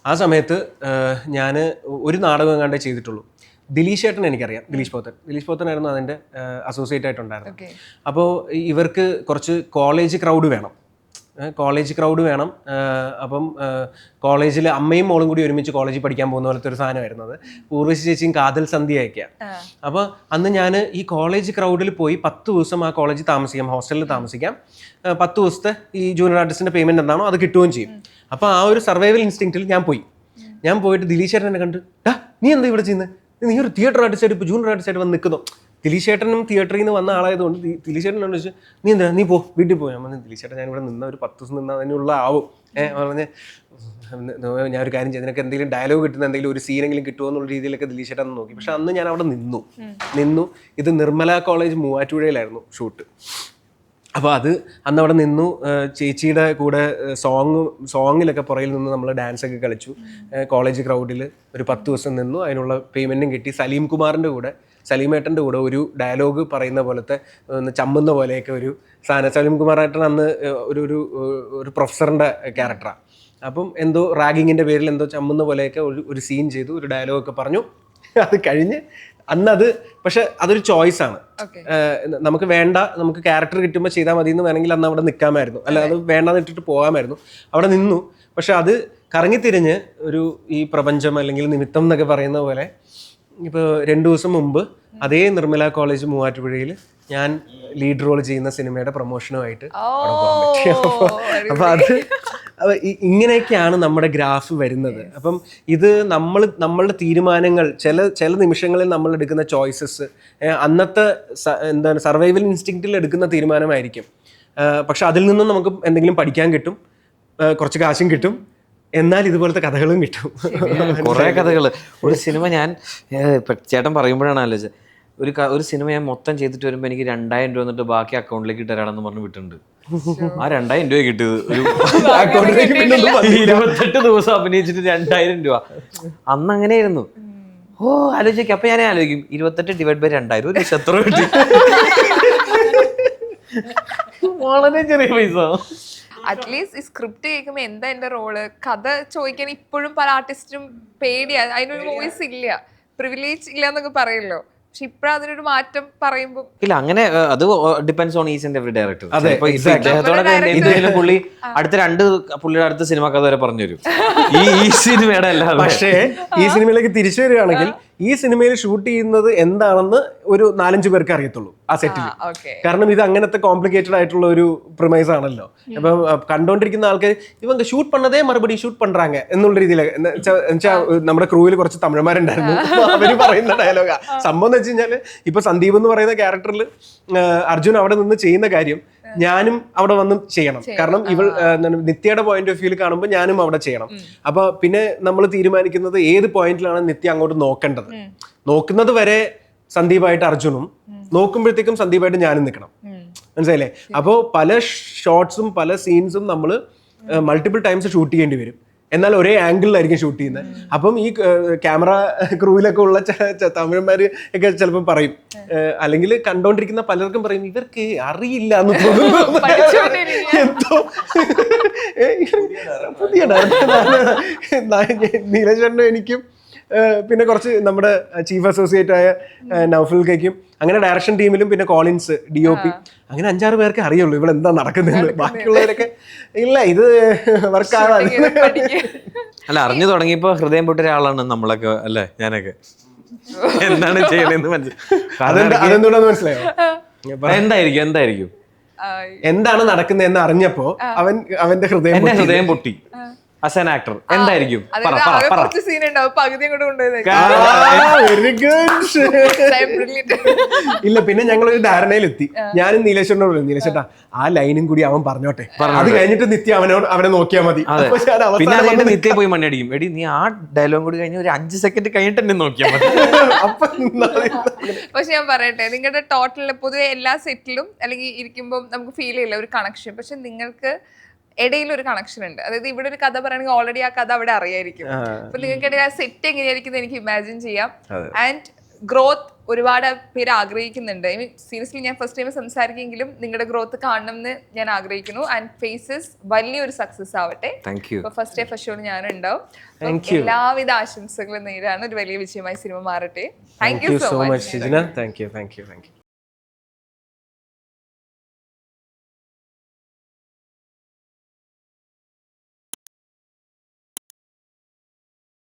ആ സമയത്ത് ഞാൻ ഒരു നാടകം എങ്ങാണ്ടേ ചെയ്തിട്ടുള്ളൂ. ദിലീഷ് ചേട്ടൻ എനിക്കറിയാം, ദിലീഷ് പോത്തനായിരുന്നു അതിൻ്റെ അസോസിയേറ്റ് ആയിട്ടുണ്ടായിരുന്നത്. അപ്പോൾ ഇവർക്ക് കുറച്ച് കോളേജ് ക്രൗഡ് വേണം. അപ്പം കോളേജിൽ അമ്മയും മോളും കൂടി ഒരുമിച്ച് കോളേജിൽ പഠിക്കാൻ പോകുന്ന പോലത്തെ ഒരു സാധനമായിരുന്നു അത്. ഊർവശി ചേച്ചിയും കാതൽ സന്ധ്യയൊക്കെയാണ്. അപ്പോൾ അന്ന് ഞാൻ ഈ കോളേജ് ക്രൗഡിൽ പോയി 10 ദിവസം ആ കോളേജിൽ താമസിക്കാം, ഹോസ്റ്റലിൽ താമസിക്കാം. 10 ദിവസത്തെ ഈ ജൂനിയർ ആർട്ടിസ്റ്റിൻ്റെ പേയ്മെൻറ്റ് എന്താണോ അത് കിട്ടുകയും ചെയ്യും. അപ്പോൾ ആ ഒരു സർവൈവൽ ഇൻസ്റ്റിങ്ക്റ്റിൽ ഞാൻ പോയിട്ട് ദിലീഷ് ചേട്ടൻ എന്നെ കണ്ട്, നീ എന്താ ഇവിടെ ചെയ്യുന്നത്, നീ ഒരു തിയേറ്റർ ആർട്ടിസ്റ്റായിട്ട് ഇപ്പോൾ ജൂനിയർ ആർട്ടിസ്റ്റായിട്ട് വന്ന് നിൽക്കുന്നു. ദിലീഷ് ചേട്ടനും തിയേറ്ററിൽ നിന്ന് വന്ന ആളായതുകൊണ്ട് ദിലീഷ് ചേട്ടനോട് ചോദിച്ചു, നീ എന്താ നീ വീട്ടിൽ പോയി. ഞാൻ പറഞ്ഞു, ദിലീഷ് ചേട്ടൻ ഞാനിവിടെ നിന്ന് ഒരു 10 ദിവസം നിന്നാൽ അതിനുള്ള ആവും. പറഞ്ഞ് ഞാനൊരു കാര്യം ചെയ്ത് നിനക്ക് എന്തെങ്കിലും ഡയലോഗ് കിട്ടുന്ന എന്തെങ്കിലും ഒരു സീനെങ്കിലും കിട്ടുമോ എന്നുള്ള രീതിയിലൊക്കെ ദിലീഷ് ചേട്ടൻ നോക്കി. പക്ഷെ അന്ന് ഞാൻ അവിടെ നിന്നു. ഇത് നിർമ്മല കോളേജ് മൂവാറ്റുപുഴയിലായിരുന്നു ഷൂട്ട്. അപ്പോൾ അന്ന് അവിടെ നിന്നു. ചേച്ചിയുടെ കൂടെ സോങ്ങിലൊക്കെ പുറകിൽ നിന്ന് നമ്മൾ ഡാൻസൊക്കെ കളിച്ചു. കോളേജ് ക്രൗഡിൽ ഒരു 10 ദിവസം നിന്നു. അതിനുള്ള പേയ്മെൻറ്റും കിട്ടി. സലീമേട്ടൻ്റെ കൂടെ ഒരു ഡയലോഗ് പറയുന്ന പോലത്തെ ചമ്മുന്ന പോലെയൊക്കെ ഒരു സാധനം. സലീംകുമാറേട്ടൻ അന്ന് ഒരു പ്രൊഫസറിൻ്റെ ക്യാരക്ടറാണ്. അപ്പം എന്തോ റാഗിങ്ങിൻ്റെ പേരിൽ എന്തോ ചമ്മുന്ന പോലെയൊക്കെ ഒരു സീൻ ചെയ്തു, ഒരു ഡയലോഗൊക്കെ പറഞ്ഞു. അത് കഴിഞ്ഞ് അന്നത് പക്ഷെ അതൊരു ചോയ്സാണ്. നമുക്ക് ക്യാരക്ടർ കിട്ടുമ്പോൾ ചെയ്താൽ മതി എന്ന് വേണമെങ്കിൽ അന്ന് അവിടെ നിൽക്കാമായിരുന്നു, അല്ല അത് വേണ്ടാന്ന് ഇട്ടിട്ട് പോകാമായിരുന്നു. അവിടെ നിന്നു. പക്ഷെ അത് കറങ്ങിത്തിരിഞ്ഞ് ഈ പ്രപഞ്ചം അല്ലെങ്കിൽ നിമിത്തം എന്നൊക്കെ പറയുന്ന പോലെ ഇപ്പോൾ 2 ദിവസം മുമ്പ് അതേ നിർമ്മല കോളേജ് മൂവാറ്റുപുഴയിൽ ഞാൻ ലീഡ് റോൾ ചെയ്യുന്ന സിനിമയുടെ പ്രൊമോഷനുമായിട്ട് അപ്പം ഇങ്ങനെയൊക്കെയാണ് നമ്മുടെ ഗ്രാഫ് വരുന്നത്. അപ്പം ഇത് നമ്മളുടെ തീരുമാനങ്ങൾ, ചില നിമിഷങ്ങളിൽ നമ്മൾ എടുക്കുന്ന ചോയ്സസ് അന്നത്തെ സർവൈവൽ ഇൻസ്റ്റിങ്ക്റ്റിൽ എടുക്കുന്ന തീരുമാനമായിരിക്കും. പക്ഷെ അതിൽ നിന്നും നമുക്ക് എന്തെങ്കിലും പഠിക്കാൻ കിട്ടും. കുറച്ച് കാശും കിട്ടും, എന്നാൽ ഇതുപോലത്തെ കഥകളും കിട്ടും. കുറെ കഥകള്. ഒരു സിനിമ ഞാൻ ഇപ്പൊ ചേട്ടൻ പറയുമ്പോഴാണ് ആലോചിച്ചത്, ഒരു സിനിമ ഞാൻ മൊത്തം ചെയ്തിട്ട് വരുമ്പോൾ എനിക്ക് 2000 രൂപ എന്നിട്ട് ബാക്കി അക്കൗണ്ടിലേക്ക് ഇട്ടരാണെന്ന് പറഞ്ഞ് വിട്ടിട്ടുണ്ട്. ആ 2000 രൂപ കിട്ടിയത് ഒരു 28 ദിവസം അഭിനയിച്ചിട്ട് 2000 രൂപ. അന്ന് അങ്ങനെയായിരുന്നു. ഓ ആലോചിക്കും. അപ്പൊ ഞാൻ ആലോചിക്കും 28/2000 ഒരു ശത്രു കിട്ടി. വളരെ ചെറിയ പൈസ. അറ്റ്ലീസ്റ്റ് ഈ സ്ക്രിപ്റ്റ് കേൾക്കുമ്പോൾ എന്താ എന്റെ റോള്, കഥ ചോദിക്കാൻ ഇപ്പോഴും പല ആർട്ടിസ്റ്റും പേടിയാ, അതിനൊരു വോയിസ് ഇല്ല, പ്രിവിലേജ് ഇല്ല എന്നൊക്കെ പറയല്ലോ. പക്ഷെ ഇപ്പഴും അതിനൊരു മാറ്റം പറയുമ്പോ ഇല്ല അങ്ങനെ അത് depends on each and every director. അതെ, ഇദ്ദേഹത്തോടെ എന്തെങ്കിലും പുള്ളി പുള്ളിയുടെ അടുത്ത സിനിമ കഥ വരെ പറഞ്ഞുതരും. ഈ സിനിമയുടെ അല്ലാതെ. പക്ഷേ ഈ സിനിമയിലേക്ക് തിരിച്ചു വരികയാണെങ്കിൽ ഈ സിനിമയിൽ ഷൂട്ട് ചെയ്യുന്നത് എന്താണെന്ന് ഒരു 4-5 പേർക്ക് അറിയത്തുള്ളൂ ആ സെറ്റിൽ. കാരണം ഇത് അങ്ങനത്തെ കോംപ്ലിക്കേറ്റഡ് ആയിട്ടുള്ള ഒരു പ്രിമൈസ് ആണല്ലോ. അപ്പൊ കണ്ടോണ്ടിരിക്കുന്ന ആൾക്കാർ ഇവங்க ഷൂട്ട് പണ്ണതേ മറുപടി ഷൂട്ട് പண்றாங்க എന്നുള്ള രീതിയിൽ നമ്മുടെ ക്രൂവിൽ കുറച്ച് തമിഴന്മാരുണ്ടായിരുന്നു. അവര് പറയുന്ന ഡയലോഗാ സംഭവം എന്ന് വെച്ച് കഴിഞ്ഞാല് ഇപ്പൊ സന്ദീപ് എന്ന് പറയുന്ന ക്യാരക്ടറിൽ അർജുൻ അവിടെ നിന്ന് ചെയ്യുന്ന കാര്യം ഞാനും അവിടെ വന്ന് ചെയ്യണം. കാരണം ഇവൾ നിത്യയുടെ പോയിന്റ് ഓഫ് വ്യൂവിൽ കാണുമ്പോൾ ഞാനും അവിടെ ചെയ്യണം. അപ്പൊ പിന്നെ നമ്മൾ തീരുമാനിക്കുന്നത് ഏത് പോയിന്റിലാണ് നിത്യ അങ്ങോട്ട് നോക്കേണ്ടത്. നോക്കുന്നത് വരെ സന്ദീപായിട്ട് അർജുനും, നോക്കുമ്പോഴത്തേക്കും സന്ദീപായിട്ട് ഞാനും നിൽക്കണം. മനസ്സിലായില്ലേ? അപ്പോൾ പല ഷോട്ട്സും പല സീൻസും നമ്മൾ മൾട്ടിപ്പിൾ ടൈംസ് ഷൂട്ട് ചെയ്യേണ്ടി വരും. എന്നാൽ ഒരേ ആംഗിളിലായിരിക്കും ഷൂട്ട് ചെയ്യുന്നത്. അപ്പം ഈ ക്യാമറ ക്രൂവിലൊക്കെ ഉള്ള തമിഴന്മാര് ഒക്കെ ചിലപ്പോൾ പറയും, അല്ലെങ്കിൽ കണ്ടോണ്ടിരിക്കുന്ന പലർക്കും പറയും ഇവർക്ക് അറിയില്ല എന്ന് തോന്നുന്നു. എന്തോ പുതിയ നീലചേട്ടനും എനിക്കും പിന്നെ കുറച്ച് നമ്മുടെ ചീഫ് അസോസിയേറ്റ് ആയ നൗഫൽക്കും അങ്ങനെ ഡയറക്ഷൻ ടീമിലും പിന്നെ കോളിൻസ് DOP അങ്ങനെ 5-6 പേർക്ക് അറിയുള്ളൂ ഇവിടെ എന്താ നടക്കുന്നത്. ബാക്കിയുള്ളവരൊക്കെ ഇല്ല ഇത് വർക്കാവാതെ. അല്ല അറിഞ്ഞു തുടങ്ങിയപ്പോ ഹൃദയം പൊട്ടിയ ഒരാളാണ് നമ്മളൊക്കെ അല്ലേ, ഞാനൊക്കെ എന്താണ് ചെയ്യണെന്ന് അതെന്തുകൊണ്ടെന്ന് മനസ്സിലായോ? എന്തായിരിക്കും എന്താണ് നടക്കുന്നതെന്ന് അറിഞ്ഞപ്പോ അവന്റെ ഹൃദയം പൊട്ടി. ആസ് ആൻ ആക്ടർ എന്തായിരിക്കും? കുറച്ച് സീൻ ഉണ്ടാവും, പകുതി അങ്ങോട്ട് കൊണ്ടുപോയത്. ഇല്ല പിന്നെ ഞങ്ങളൊരു ധാരണയിലെത്തി. ഞാനും നീലേശ്വരനോട് പറഞ്ഞു, നീലേശ്വരട്ടാ ആ ലൈനും കൂടി അവൻ പറഞ്ഞോട്ടെ, അത് കഴിഞ്ഞിട്ട് നിത്യ അവനെ നോക്കിയാൽ മതി. പിന്നെ നിത്യ പോയി മണ്ണടിക്കും, എടി നീ ആ ഡയലോഗ് കൂടി കഴിഞ്ഞ് ഒരു 5 സെക്കൻഡ് കഴിഞ്ഞിട്ട് എന്നെ നോക്കിയാൽ മതി. പക്ഷെ ഞാൻ പറയട്ടെ, നിങ്ങളുടെ ടോട്ടൽ പൊതുവെ എല്ലാ സെറ്റിലും അല്ലെങ്കിൽ ഇരിക്കുമ്പോൾ നമുക്ക് ഫീൽ ചെയ്യില്ല ഒരു കണക്ഷൻ. പക്ഷെ നിങ്ങൾക്ക് ഇടയിൽ ഒരു കണക്ഷൻ ഉണ്ട്. അതായത് ഇവിടെ ഒരു കഥ പറയുകയാണെങ്കിൽ ഓൾറെഡി ആ കഥ അവിടെ അറിയായിരിക്കും. അപ്പൊ നിങ്ങൾക്ക് ഇടയിൽ ആ സെറ്റ് എങ്ങനെയായിരിക്കും എനിക്ക് ഇമാജിൻ ചെയ്യാം. ആൻഡ് ഗ്രോത്ത് ഒരുപാട് പേര് ആഗ്രഹിക്കുന്നുണ്ട്. ഐ മീൻ സീരിയസ്ലി ഞാൻ ഫസ്റ്റ് ടൈം സംസാരിക്കെങ്കിലും നിങ്ങളുടെ ഗ്രോത്ത് കാണണം എന്ന് ഞാൻ ആഗ്രഹിക്കുന്നു. ആൻഡ് ഫേസസ് വലിയൊരു സക്സസ് ആവട്ടെ. ഫസ്റ്റ് ഡേ ഫസ്റ്റ് ഷോ ഞാൻ ഉണ്ടാവും. എല്ലാവിധ ആശംസകളും നേരാണ്. ഒരു വലിയ വിജയമായി സിനിമ മാറട്ടെ. Thank you so much. Thank you.